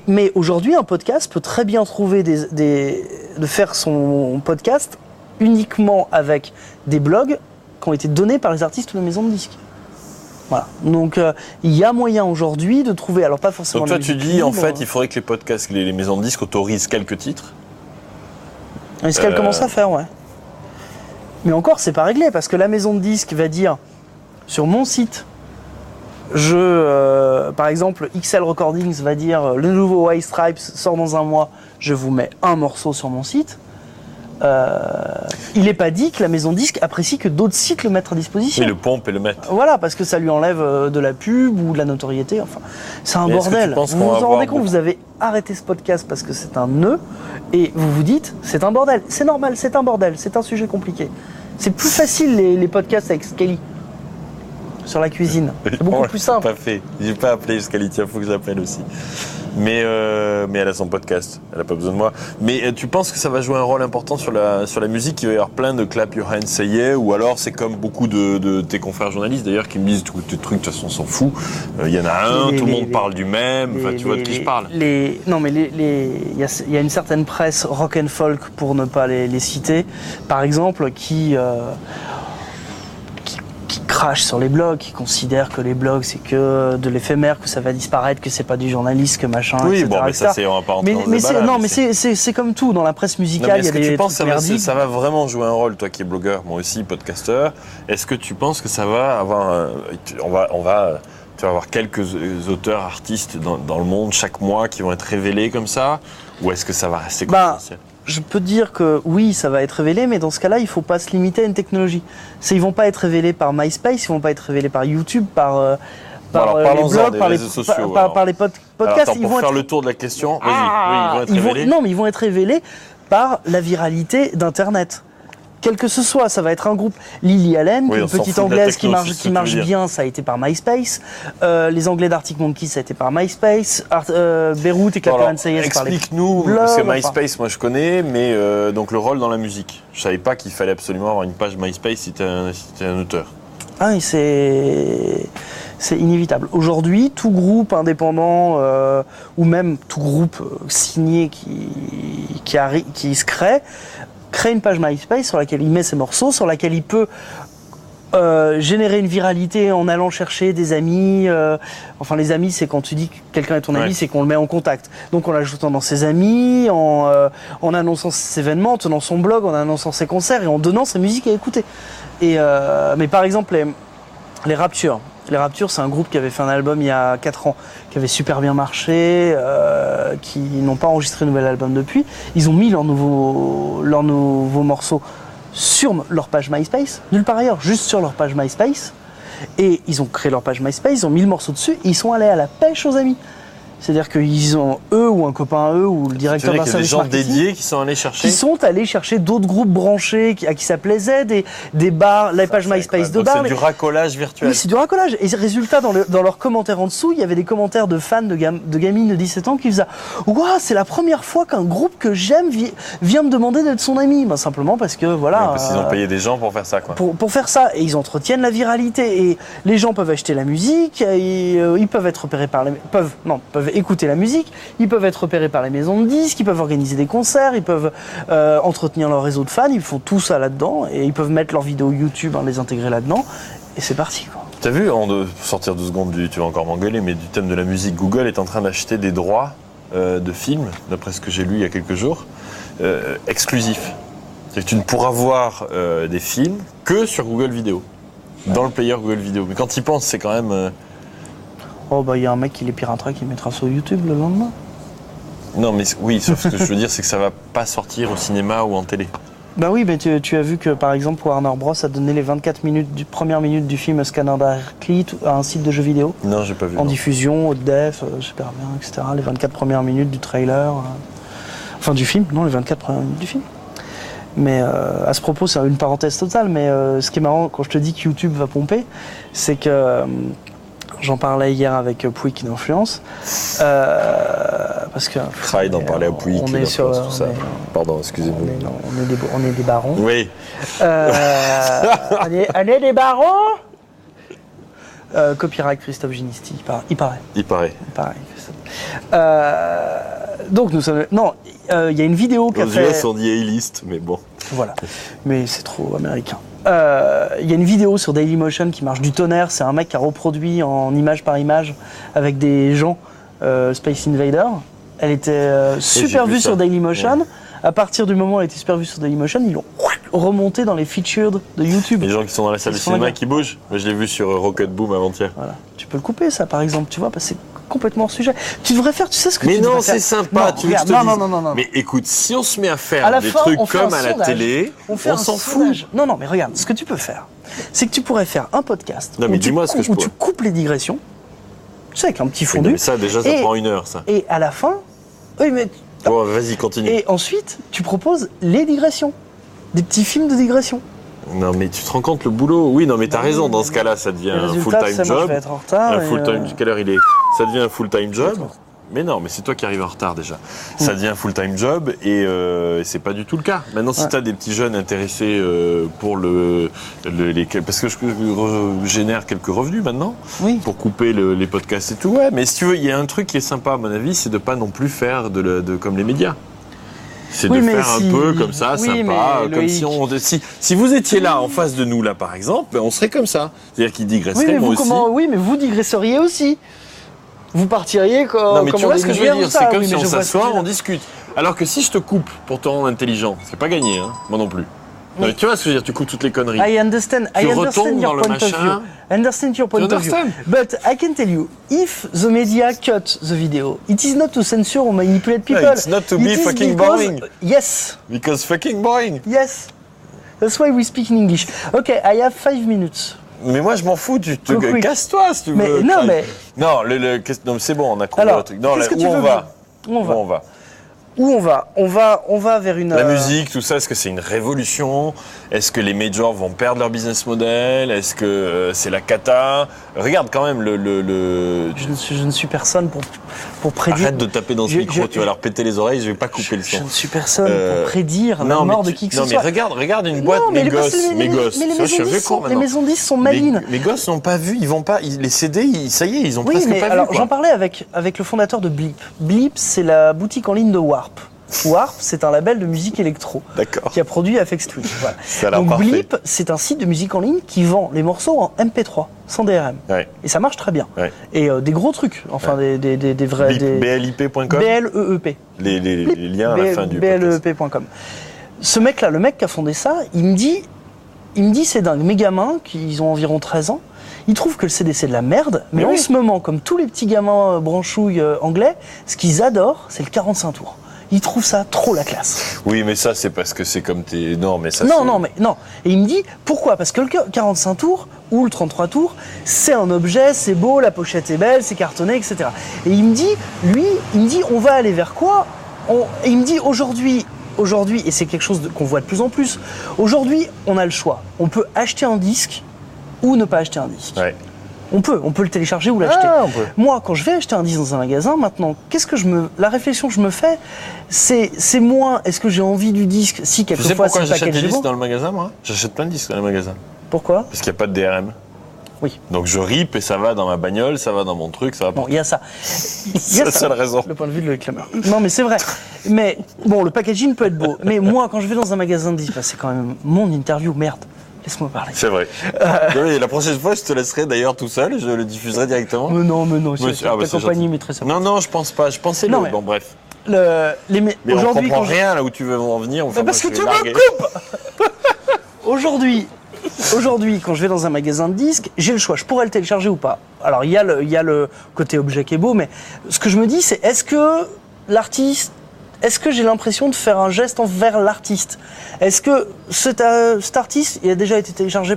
Mais aujourd'hui, un podcast peut très bien trouver de faire son podcast uniquement avec des blogs qui ont été donnés par les artistes ou les maisons de disques. Voilà. Donc il y a moyen aujourd'hui de trouver, alors pas forcément. Donc toi tu dis en fait il faudrait que les podcasts, les maisons de disques autorisent quelques titres. Et ce qu'elle commence à faire, ouais. Mais encore, c'est pas réglé, parce que la maison de disques va dire, sur mon site, par exemple, XL Recordings va dire, le nouveau White Stripes sort dans un mois, je vous mets un morceau sur mon site. Il n'est pas dit que la maison de disques apprécie que d'autres sites le mettent à disposition. Oui, le pompe et le mettent. Voilà, parce que ça lui enlève de la pub ou de la notoriété. Enfin, c'est un bordel. Vous vous en rendez compte, vous avez arrêté ce podcast parce que c'est un nœud et vous vous dites, c'est un bordel. C'est normal, c'est un bordel, c'est un sujet compliqué. C'est plus facile les podcasts avec Skelly sur la cuisine. C'est beaucoup plus simple. Pas fait. J'ai pas appelé Skelly, il faut que j'appelle aussi. Mais elle a son podcast, elle a pas besoin de moi. Mais tu penses que ça va jouer un rôle important sur la musique? Il va y avoir plein de Clap Your Hands Say Yeah, ou alors c'est comme beaucoup de tes confrères journalistes d'ailleurs qui me disent tes trucs de toute façon on s'en fout. Il y en a un, tout le monde parle du même. Enfin, tu vois de qui je parle. Non, mais il y a une certaine presse rock and folk, pour ne pas les citer, par exemple, qui crache sur les blogs, qui considèrent que les blogs c'est que de l'éphémère, que ça va disparaître, que c'est pas du journalisme, que machin, oui, etc. Bon, mais ça, on va pas rentrer dans ce débat-là. Non, mais c'est comme tout, dans la presse musicale, il y a des trucs merdiques. Est-ce que tu penses que ça va vraiment jouer un rôle, toi qui es blogueur, moi aussi, podcasteur? Est-ce que tu penses que ça va avoir tu vas avoir quelques auteurs, artistes dans le monde chaque mois qui vont être révélés comme ça? Ou est-ce que ça va rester confidentiel? Je peux te dire que oui, ça va être révélé, mais dans ce cas-là, il ne faut pas se limiter à une technologie. Ils ne vont pas être révélés par MySpace, ils ne vont pas être révélés par YouTube, par les blogs, par les réseaux sociaux, par les podcasts. Alors, attends, pour faire le tour de la question, vas-y, oui, ils vont être révélés. Non, mais ils vont être révélés par la viralité d'Internet. Quel que ce soit, ça va être un groupe. Lily Allen, Oui, une on s'en petite fout de la anglaise qui techno, marche, c'est ce qui que tu marche veux dire. bien, ça a été par MySpace. Les Anglais d'Arctic Monkeys, ça a été par MySpace. Beyrouth et Clapper Alors, Sayes par les explique-nous, blogs, parce que enfin. MySpace, moi je connais, mais donc le rôle dans la musique. Je savais pas qu'il fallait absolument avoir une page MySpace si t'es un auteur. Ah oui, c'est inévitable. Aujourd'hui, tout groupe indépendant ou même tout groupe signé qui se crée une page MySpace sur laquelle il met ses morceaux, sur laquelle il peut générer une viralité en allant chercher des amis. Enfin, les amis, c'est quand tu dis que quelqu'un est ton ami, Ouais. c'est qu'on le met en contact. Donc, en l'ajoutant dans ses amis, en annonçant ses événements, en tenant son blog, en annonçant ses concerts et en donnant sa musique à écouter. Mais par exemple, les Raptures. Les Raptures, c'est un groupe qui avait fait un album il y a 4 ans, qui avait super bien marché, qui n'ont pas enregistré de nouvel album depuis. Ils ont mis leurs nouveaux morceaux sur leur page MySpace, nulle part ailleurs, juste sur leur page MySpace. Et ils ont créé leur page MySpace, ils ont mis le morceau dessus et ils sont allés à la pêche aux amis. C'est-à-dire qu'ils ont, eux ou un copain à eux ou le directeur d'un Il y a des service gens marketing dédiés qui sont allés chercher. qui sont allés chercher d'autres groupes branchés qui s'appelaient Z, des bars, la page MySpace de Donc bars. c'est du racolage virtuel. Oui, c'est du racolage. Et résultat, dans leurs commentaires en dessous, il y avait des commentaires de fans de gamines de 17 ans qui faisaient « Ouah, c'est la première fois qu'un groupe que j'aime vient me demander d'être son ami. » Ben, simplement parce que, voilà... Ouais, parce qu'ils ont payé des gens pour faire ça, quoi. Pour faire ça, et ils entretiennent la viralité, et les gens peuvent acheter la musique, et, ils peuvent être repérés par peuvent écouter la musique, ils peuvent être repérés par les maisons de disques, ils peuvent organiser des concerts, ils peuvent entretenir leur réseau de fans, ils font tout ça là-dedans, et ils peuvent mettre leurs vidéos YouTube, les intégrer là-dedans, et c'est parti, quoi. T'as vu, avant de sortir 2 secondes, tu vas encore m'engueuler, mais du thème de la musique, Google est en train d'acheter des droits de films, d'après ce que j'ai lu il y a quelques jours, exclusifs. C'est que tu ne pourras voir des films que sur Google Vidéo, dans le player Google Vidéo. Mais quand tu y penses, c'est quand même... Oh bah il y a un mec qui les piratera qui mettra sur YouTube le lendemain. Non mais oui, sauf ce que je veux dire, c'est que ça va pas sortir au cinéma ou en télé. Bah oui, mais tu as vu que par exemple Warner Bros a donné les 24 premières minutes du film Scanner Darkly à un site de jeux vidéo. Non, j'ai pas vu. En non. diffusion, haute def, super bien, etc. Les 24 premières minutes du trailer. Enfin du film, non, les 24 premières minutes du film. Mais à ce propos, c'est une parenthèse totale, mais ce qui est marrant quand je te dis que YouTube va pomper, c'est que... J'en parlais hier avec Pouic d'Influence. Parce que. Travaille d'en parler à Pouic, on est sur tout ça. Pardon, excusez-moi. On est des barons. Oui. On est des barons. Copyright Christophe Ginisti, il paraît. Il paraît. Donc nous sommes. Non, il y a une vidéo qu'a Aux fait. US on dit A-list, mais bon. Voilà. Mais c'est trop américain. Il y a une vidéo sur Dailymotion qui marche du tonnerre. C'est un mec qui a reproduit en image par image avec des gens Space Invader. Elle était super vu vue ça. sur Dailymotion. Ouais. À partir du moment où elle était super vue sur Dailymotion, ils l'ont remonté dans les featured de YouTube. Les gens qui sont dans la salle de Ils sont cinéma là. qui bougent. Moi, je l'ai vu sur Rocket Boom avant-hier. Voilà. Tu peux le couper, ça, par exemple, tu vois, parce que c'est complètement hors sujet. Tu devrais faire, tu sais ce que Mais tu non, devrais faire. c'est sympa. Non, tu veux que je te regarde, dise. non. Mais écoute, si on se met à faire À la des fin, trucs on fait comme un à la sondage. télé, On fait un s'en fout. sondage. Non, mais regarde, ce que tu peux faire, c'est que tu pourrais faire un podcast Non, mais où, tu, dis-moi ce que je où pourrais. tu coupes les digressions, tu sais, avec un petit Oui, non, fondu, mais ça, déjà, ça Et- prend 1 heure, ça. et à la fin, oui, mais Bon, vas-y, continue. et ensuite, tu proposes les digressions, des petits films de digression. Non, mais tu te rends compte le boulot? Oui, non, mais t'as raison. Dans ce cas-là, ça devient Le un résultat, full-time c'est moi, je job. vais être en retard. Un et, full-time. Quelle heure il est? Ça devient un full-time job. Exactement. Mais non, mais c'est toi qui arrives en retard déjà. Ça devient un full-time job et c'est pas du tout le cas. Maintenant, si Ouais. tu as des petits jeunes intéressés pour parce que je génère quelques revenus maintenant Oui. pour couper les podcasts et tout. Ouais, mais si tu veux, il y a un truc qui est sympa à mon avis, c'est de pas non plus faire comme les médias. C'est Oui, de mais faire si- un peu comme ça, oui, sympa, mais comme Loïc- si vous étiez là en face de nous là par exemple, ben, on serait comme ça. C'est-à-dire qu'il digresserait moi aussi. Oui, mais vous digresseriez aussi. Vous partiriez quand. Non mais tu vois ce que je veux dire, c'est comme si on s'assoit, s'assoit, on discute. Alors que si je te coupe pour te rendre intelligent, c'est pas gagné, hein, moi non plus. Non, mais tu vois ce que je veux dire, tu coupes toutes les conneries. I understand retombes your dans le point of view. machin. I understand your point of view. understand? But I can tell you, if the media cut the video, it is not to censor or manipulate people. Yeah, it's not to be It is fucking because- boring. Yes, Because fucking boring. yes. That's why we speak in English. Okay, I have 5 minutes. Mais moi je m'en fous, tu te Quick. casse-toi si tu Mais veux. non, mais- Non, non, c'est bon, on a coupé Alors, le truc. Non, qu'est-ce que où tu on veux va Où on va Où on va où on va vers une... La musique, tout ça, est-ce que c'est une révolution? Est-ce que les majors vont perdre leur business model? Est-ce que c'est la cata? Regarde quand même Je ne suis personne pour prédire... Arrête de taper dans ce micro, tu vas leur péter les oreilles, je vais pas couper le son. Je ne suis personne pour prédire la mort de qui que ce soit. Non mais regarde une boîte, mes gosses. Mais les maisons 10 sont malines. Mes gosses n'ont pas vu, les CD, ça y est, ils ont oui, presque mais pas alors, vu. J'en parlais avec le fondateur de Bleep. Bleep, c'est la boutique en ligne de Warp. Warp, c'est un label de musique électro qui a produit Aphex Twin. Voilà. Donc parfait. Bleep, c'est un site de musique en ligne qui vend les morceaux en MP3, sans DRM. Ouais. Et ça marche très bien. Ouais. Et des gros trucs, enfin des vrais... BLIP.com BLEEP. Les liens à la fin du podcast. BLEEP.com. Ce mec-là, le mec qui a fondé ça, il me dit c'est dingue. Mes gamins, qui ont environ 13 ans, ils trouvent que le CD c'est de la merde, mais en ce moment, comme tous les petits gamins branchouilles anglais, ce qu'ils adorent, c'est le 45 tours. Ils trouvent ça trop la classe. Oui, mais ça, c'est parce que c'est comme tes... Non. Et il me dit, pourquoi? Parce que le 45 tours ou le 33 tours, c'est un objet, c'est beau, la pochette est belle, c'est cartonné, etc. Et il me dit, on va aller vers quoi? Et il me dit, aujourd'hui, et c'est quelque chose qu'on voit de plus en plus, aujourd'hui, on a le choix. On peut acheter un disque ou ne pas acheter un disque. Ouais. On peut le télécharger ou l'acheter. Moi, quand je vais acheter un disque dans un magasin, maintenant, la réflexion que je me fais, c'est moins, est-ce que j'ai envie du disque? Si, quelquefois, tu sais pourquoi c'est j'achète des disques bon. dans le magasin, moi? J'achète plein de disques dans le magasin. Pourquoi? Parce qu'il n'y a pas de DRM. Oui. Donc je rip et ça va dans ma bagnole, ça va dans mon truc, ça va pas. Bon, il y a ça. C'est la seule raison. Le point de vue de l'éclameur. Non, mais c'est vrai. Mais bon, le packaging peut être beau. Mais moi, quand je vais dans un magasin de disques, c'est quand même mon interview, merde. Laisse-moi parler. C'est vrai. Oui, la prochaine fois, je te laisserai d'ailleurs tout seul, je le diffuserai directement. Mais non, ta compagnie mais très sympa. Non, je pense pas. Je pensais Non, mais- Bon, bref. Mais Mais on aujourd'hui, comprend quand je- rien là où tu veux en venir. Enfin, parce moi, que je tu vais me larguer. coupes. Aujourd'hui, quand je vais dans un magasin de disques, j'ai le choix. Je pourrais le télécharger ou pas. Alors, il y a le côté objet qui est beau, mais ce que je me dis, c'est est-ce que j'ai l'impression de faire un geste envers l'artiste? Est-ce que cet artiste, il a déjà été téléchargé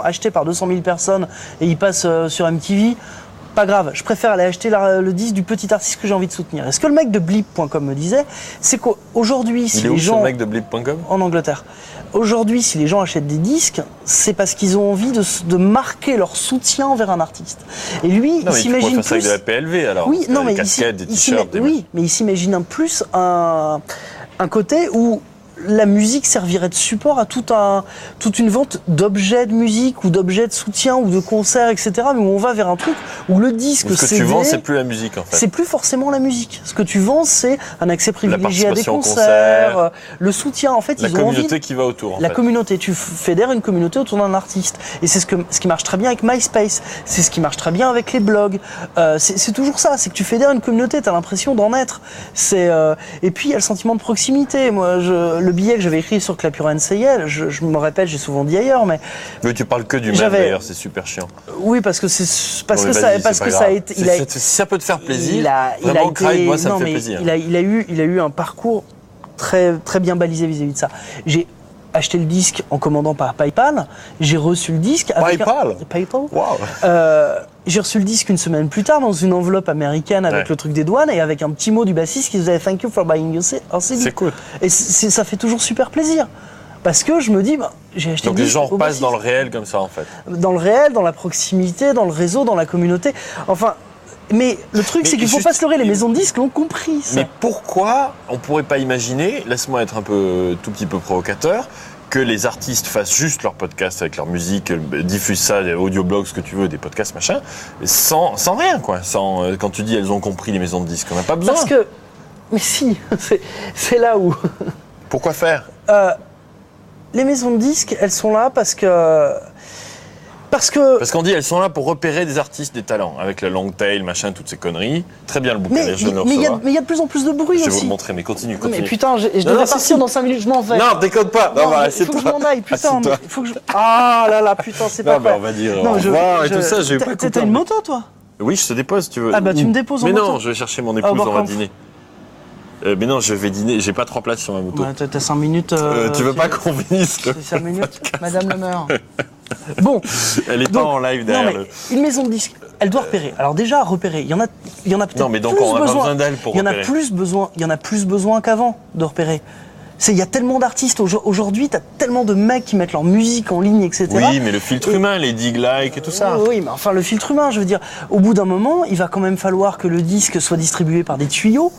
acheté par 200 000 personnes et il passe sur MTV? Pas grave, je préfère aller acheter le disque du petit artiste que j'ai envie de soutenir. Et ce que le mec de Bleep.com me disait, c'est qu'aujourd'hui, si Il est les où gens... ce mec de Blip.com? En Angleterre. Aujourd'hui, si les gens achètent des disques, c'est parce qu'ils ont envie de marquer leur soutien envers un artiste. Et lui, Non, il mais tu pourrais s'imagine faire ça avec plus... de la PLV alors. Oui, non, mais des casquettes, des t-shirts. oui, mais il s'imagine un plus un côté où la musique servirait de support à toute une vente d'objets de musique ou d'objets de soutien ou de concerts, etc. Mais où on va vers un truc où le disque, Ce que tu vends, c'est plus la musique en fait. c'est plus forcément la musique. Ce que tu vends, c'est un accès privilégié à des participation au concerts, concert. Le soutien. En fait, La ils ont envie communauté qui va autour. la communauté, tu fédères une communauté autour d'un artiste. Et c'est ce qui marche très bien avec MySpace, c'est ce qui marche très bien avec les blogs. C'est toujours ça, c'est que tu fédères une communauté, tu as l'impression d'en être. Et puis il y a le sentiment de proximité. Moi, le billet que j'avais écrit sur Clapura NCL, je me répète, j'ai souvent dit ailleurs, mais Mais tu parles que du même d'ailleurs, c'est super chiant. oui, parce que ça a été... Si ça peut te faire plaisir, il a vraiment, été- Cry, moi ça non, me fait mais plaisir. Il a eu un parcours très, très bien balisé vis-à-vis de ça. J'ai acheté le disque en commandant par PayPal, j'ai reçu le disque avec PayPal. Waouh. J'ai reçu le disque une semaine plus tard dans une enveloppe américaine avec le truc des douanes et avec un petit mot du bassiste qui disait "Thank you for buying your CD". C'est cool. Et ça fait toujours super plaisir. Parce que je me dis, j'ai acheté Donc le les disque gens au repassent dans le bassiste. réel comme ça en fait. Dans le réel, dans la proximité, dans le réseau, dans la communauté. Enfin, mais le truc, c'est qu'il faut pas se leurrer. Les maisons de disques l'ont compris, ça. Mais pourquoi on pourrait pas imaginer, laisse-moi être tout petit peu provocateur, que les artistes fassent juste leur podcast avec leur musique, diffusent ça, des audioblogs, ce que tu veux, des podcasts, machin, sans rien, quoi. Quand tu dis elles ont compris les maisons de disques, on n'a pas besoin. Parce que... Mais si, c'est là où... Pourquoi faire? Les maisons de disques, elles sont là parce que Parce qu'on dit elles sont là pour repérer des artistes, des talents, avec le long tail, machin, toutes ces conneries. Très bien le bouquin, je viens de le recevoir. Mais il y a de plus en plus de bruit Je vais aussi. vous le montrer, mais continue. Mais putain, je Non, devais non, partir dans 5 minutes, je m'en vais. Non, déconne pas. Non, voilà, il faut que je m'en aille, putain. Assieds-toi. Il faut que je... Ah là là, putain, c'est pas Non, bah, vrai. on va dire au revoir et tout ça, je vais pas couper. T'as une moto, toi? Oui, je te dépose si tu veux. Ah bah tu me déposes en Mais moto. non, je vais chercher mon épouse, on va Borkamp. dîner. Mais non, je vais dîner, j'ai pas 3 places sur ma moto. Ouais, t'as 5 minutes. Tu veux pas qu'on finisse C'est 5 minutes, Madame le maire. Bon. Elle est Donc, pas en live non, derrière mais une maison de disques, elle doit repérer. Alors déjà, repérer, il y en a il y en a peut-être Non, mais donc plus on n'a pas besoin. besoin d'elle pour Il y en a repérer. plus besoin qu'avant de repérer. Il y a tellement d'artistes aujourd'hui, t'as tellement de mecs qui mettent leur musique en ligne, etc. Oui, mais le filtre humain, les dig likes et tout ça. Oui, mais enfin le filtre humain, je veux dire, au bout d'un moment, il va quand même falloir que le disque soit distribué par des tuyaux.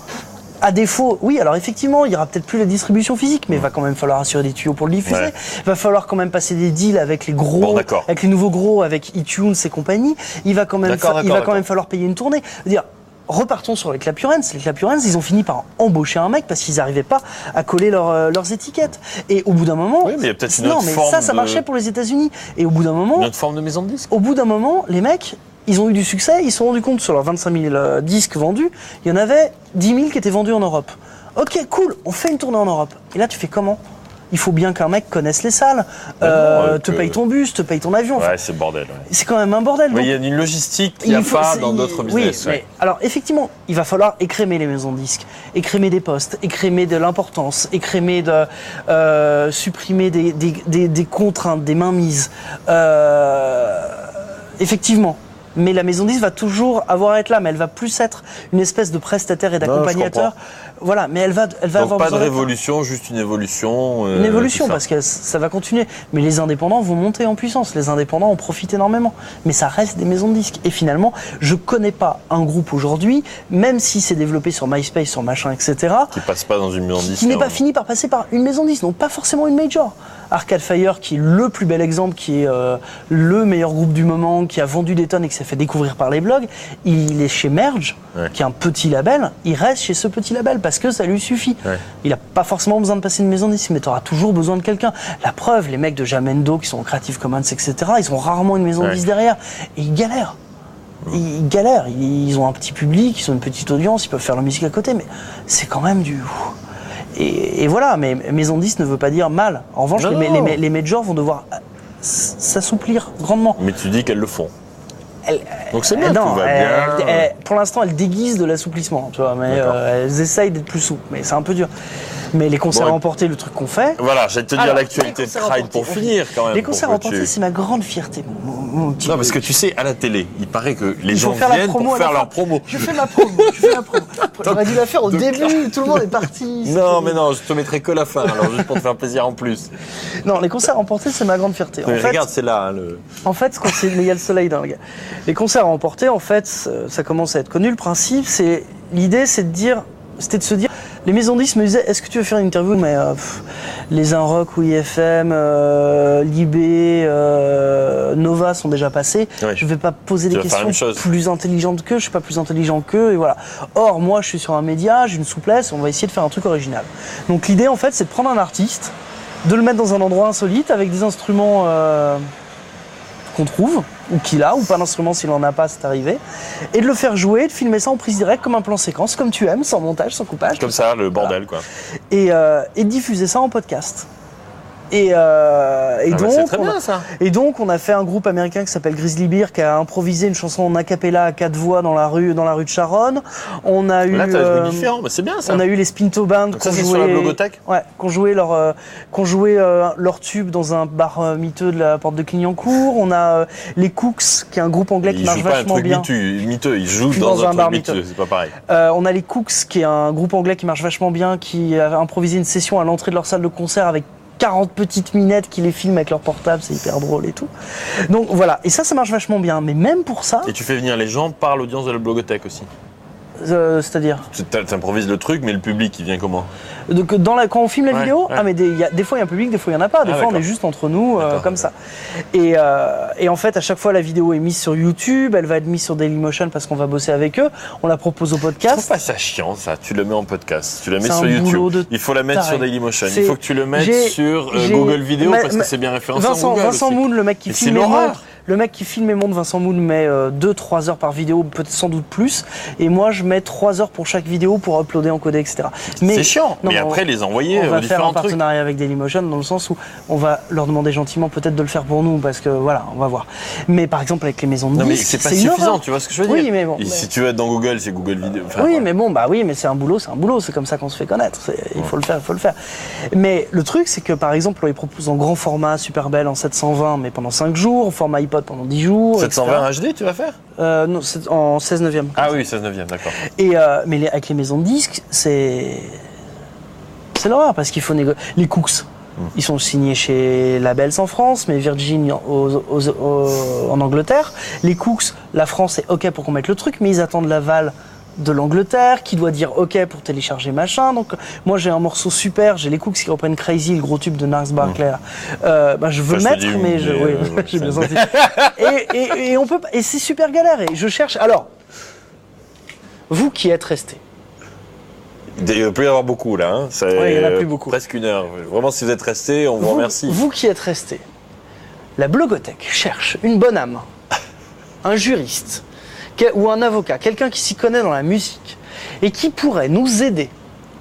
À défaut, oui, alors effectivement, il n'y aura peut-être plus la distribution physique, mais il va quand même falloir assurer des tuyaux pour le diffuser. Ouais. Il va falloir quand même passer des deals avec les gros, Bon, d'accord. avec les nouveaux gros, avec iTunes et compagnie. Il va quand même, quand même falloir payer une tournée. Je veux dire, repartons sur les Clapurens. Les Clapurens, ils ont fini par embaucher un mec parce qu'ils n'arrivaient pas à coller leurs étiquettes. Et au bout d'un moment, Oui, mais il y a peut-être une autre forme. Non, mais ça marchait pour les États-Unis. Et au bout d'un moment, Une autre forme de maison de disques. au bout d'un moment, les mecs, ils ont eu du succès, ils se sont rendus compte sur leurs 25 000 disques vendus, il y en avait 10 000 qui étaient vendus en Europe. Ok, cool, on fait une tournée en Europe. Et là, tu fais comment ? Il faut bien qu'un mec connaisse les salles, te paye ton bus, te paye ton avion. Ouais, c'est le bordel. Ouais. C'est quand même un bordel. Mais il y a une logistique qu'il n'y a pas dans d'autres business. Oui, mais alors effectivement, il va falloir écrémer les maisons de disques, écrémer des postes, écrémer de l'importance, écrémer supprimer des contraintes, des mainmises. Effectivement. Mais la maison de disques va toujours avoir à être là, mais elle va plus être une espèce de prestataire et d'accompagnateur. Voilà, mais elle va Donc avoir pas de besoin révolution, juste une évolution. une évolution, parce que ça va continuer. Mais les indépendants vont monter en puissance. Les indépendants en profitent énormément. Mais ça reste des maisons de disques. Et finalement, je connais pas un groupe aujourd'hui, même si c'est développé sur MySpace, sur machin, etc., Qui passe pas dans une maison de disques. qui n'est pas fini par passer par une maison de disques. Donc pas forcément une major. Arcade Fire, qui est le plus bel exemple, qui est le meilleur groupe du moment, qui a vendu des tonnes et qui s'est fait découvrir par les blogs, il est chez Merge, qui est un petit label. Il reste chez ce petit label parce que ça lui suffit. Ouais. Il n'a pas forcément besoin de passer une maison de disques, mais tu auras toujours besoin de quelqu'un. La preuve, les mecs de Jamendo qui sont en Creative Commons, etc., ils ont rarement une maison de disques derrière. Et ils galèrent. Ils galèrent. Ils ont un petit public, ils ont une petite audience, ils peuvent faire leur musique à côté, mais c'est quand même du... Et voilà, mais maison de disques ne veut pas dire mal. En revanche, les majors vont devoir s'assouplir grandement. Mais tu dis qu'elles le font. Donc c'est bien, tout va bien. Pour l'instant, elles déguisent de l'assouplissement, tu vois, mais elles essayent d'être plus souples, mais c'est un peu dur. Mais les concerts remportés, le truc qu'on fait... Voilà, j'allais te dire l'actualité de Pride pour finir quand même. Les concerts remportés, c'est ma grande fierté. Non, parce que tu sais, à la télé, il paraît que les gens viennent pour faire leur promo. Je fais ma promo, J'aurais dû la faire au début, tout le monde est parti. Non, mais non, je te mettrai que la fin, alors juste pour te faire plaisir en plus. Non, les concerts remportés, c'est ma grande fierté. Mais regarde, c'est là. En fait, il y a le soleil dans le gars. Les concerts remportés, en fait, ça commence à être connu. Le principe, l'idée, c'était de se dire, les maisons de disques me disaient, est-ce que tu veux faire une interview? Mais les Inrock ou IFM, Libé, Nova sont déjà passés. Ouais. Je ne vais pas poser des questions plus intelligentes qu'eux, je ne suis pas plus intelligent qu'eux, et voilà. Or, moi, je suis sur un média, j'ai une souplesse, on va essayer de faire un truc original. Donc l'idée, en fait, c'est de prendre un artiste, de le mettre dans un endroit insolite, avec des instruments qu'on trouve, ou qu'il a, ou pas d'instrument s'il n'en a pas, c'est arrivé, et de le faire jouer, de filmer ça en prise directe comme un plan séquence, comme tu aimes, sans montage, sans coupage. Comme ça, le bordel, quoi. Et de diffuser ça en podcast. Et donc, on a fait un groupe américain qui s'appelle Grizzly Bear qui a improvisé une chanson en a cappella à 4 voix dans la rue de Charonne. On a eu. Là, t'as différent, mais c'est bien ça. On a eu les Spinto Band qui ont joué. Sur la Blogothèque. Ouais, qui ont joué leur tube dans un bar miteux de la porte de Clignancourt. On a les Cooks, qui est un groupe anglais qui marche vachement bien. Miteux, ils jouent dans un bar miteux, c'est pas pareil. On a les Cooks, qui est un groupe anglais qui marche vachement bien, qui a improvisé une session à l'entrée de leur salle de concert avec 40 petites minettes qui les filment avec leur portable, c'est hyper drôle et tout. Donc voilà, et ça marche vachement bien, mais même pour ça... Et tu fais venir les gens par l'audience de la Blogothèque aussi. C'est-à-dire T'improvises le truc, mais le public, il vient comment? Donc, quand on filme la vidéo, ah mais des fois il y a un public, des fois il n'y en a pas, des fois on est juste entre nous, comme ça. Et en fait, à chaque fois la vidéo est mise sur YouTube, elle va être mise sur Dailymotion parce qu'on va bosser avec eux, on la propose au podcast. Je trouve pas ça chiant ça, tu le mets en podcast, tu la mets sur YouTube, il faut la mettre sur Dailymotion, il faut que tu le mettes sur Google Vidéo parce que c'est bien référencé en Google. Vincent Moon, le mec qui filme les mondes, Vincent Moon met 2-3 heures par vidéo, peut-être sans doute plus, et moi je mets 3 heures pour chaque vidéo pour uploader, encoder, etc. Mais c'est chiant, mais après les envoyer on va faire un trucs. Partenariat avec Dailymotion dans le sens où on va leur demander gentiment peut-être de le faire pour nous parce que voilà, on va voir. Mais par exemple avec les maisons de disques, c'est pas suffisant, tu vois ce que je veux dire? Oui, mais bon. Si tu veux être dans Google, c'est Google Vidéo. Mais c'est un boulot, c'est comme ça qu'on se fait connaître. Il faut le faire. Mais le truc, c'est que par exemple, on les propose en grand format, super belle, en 720, mais pendant 5 jours, en format iPod pendant 10 jours. 720 HD, tu vas faire? Non, c'est en 16 neuvième. Ah oui, 16 neuvième, d'accord. Et, mais avec les maisons de disques, c'est l'horreur parce qu'il faut négocier. Les Cooks, ils sont signés chez Labels en France, mais Virgin en Angleterre. Les Cooks, la France est OK pour qu'on mette le truc, mais ils attendent l'aval de l'Angleterre qui doit dire OK pour télécharger machin. Donc moi j'ai un morceau super, j'ai les Cooks qui reprennent Crazy, le gros tube de Gnarls Barkley. Je veux le mettre, mais j'ai bien senti. Et on peut pas, et c'est super galère. Et je cherche. Alors, vous qui êtes restés. Il peut y avoir beaucoup là. Hein. Oui, il n'y en a plus beaucoup. Presque 1 heure. Vraiment, si vous êtes restés, on vous remercie. Vous qui êtes restés, la blogothèque cherche une bonne âme, un juriste ou un avocat, quelqu'un qui s'y connaît dans la musique et qui pourrait nous aider,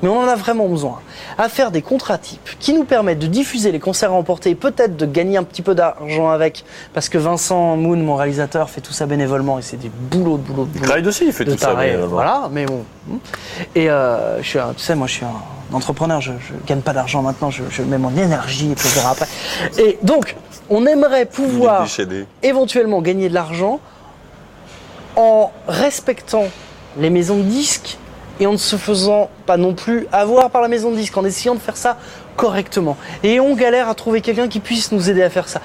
mais on en a vraiment besoin, à faire des contrats types qui nous permettent de diffuser les concerts à emporter et peut-être de gagner un petit peu d'argent avec, parce que Vincent Moon, mon réalisateur, fait tout ça bénévolement et c'est des boulots. Clyde aussi, il fait tout ça bénévolement. Voilà, mais bon. Et tu sais, moi je suis un entrepreneur, je gagne pas d'argent maintenant, je mets mon énergie et puis on verra après. Et donc, on aimerait pouvoir éventuellement gagner de l'argent en respectant les maisons de disques et en ne se faisant pas non plus avoir par la maison de disques, en essayant de faire ça correctement. Et on galère à trouver quelqu'un qui puisse nous aider à faire ça.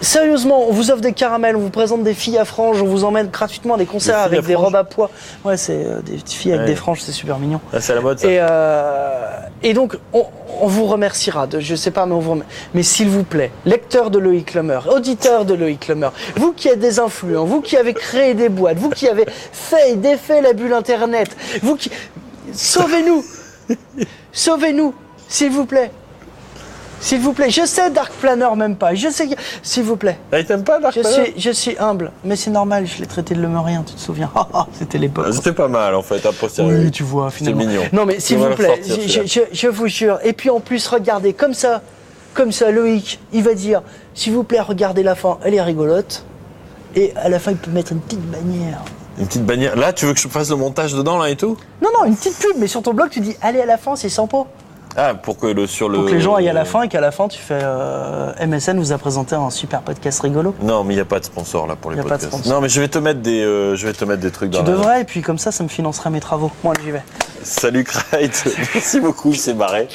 Sérieusement, on vous offre des caramels, on vous présente des filles à franges, on vous emmène gratuitement à des concerts avec des robes à pois. Ouais, c'est des petites filles avec des franges, c'est super mignon. Ah, c'est la mode ça. Et donc, on vous remerciera, je sais pas, mais on vous remercie. Mais s'il vous plaît, lecteur de Loïc Lemer, auditeur de Loïc Lemer, vous qui êtes des influents, vous qui avez créé des boîtes, vous qui avez fait et défait la bulle Internet, vous qui... Sauvez-nous. Sauvez-nous, s'il vous plaît. S'il vous plaît, je sais Dark Planner même pas, je sais, s'il vous plaît. Ah, il t'aime pas Dark Planner? Je suis humble, mais c'est normal, je l'ai traité de lemerien, tu te souviens? C'était l'époque. C'était pas mal en fait, à posteriori. Oui, tu vois, finalement. C'est mignon. Non mais s'il vous plaît, je vous jure, et puis en plus, regardez, comme ça, Loïc, il va dire, s'il vous plaît, regardez la fin, elle est rigolote, et à la fin, il peut mettre une petite bannière. Une petite bannière. Là, tu veux que je fasse le montage dedans, là et tout? Non, une petite pub, mais sur ton blog, tu dis, allez à la fin, c'est sans pot. Ah, pour que les gens aillent à la fin et qu'à la fin, tu fais MSN vous a présenté un super podcast rigolo. Non, mais il n'y a pas de sponsor là pour les podcasts. Non, mais je vais te mettre des trucs dans Tu devrais, et puis comme ça me financerait mes travaux. Moi, j'y vais. Salut Clyde, merci beaucoup, il s'est barré.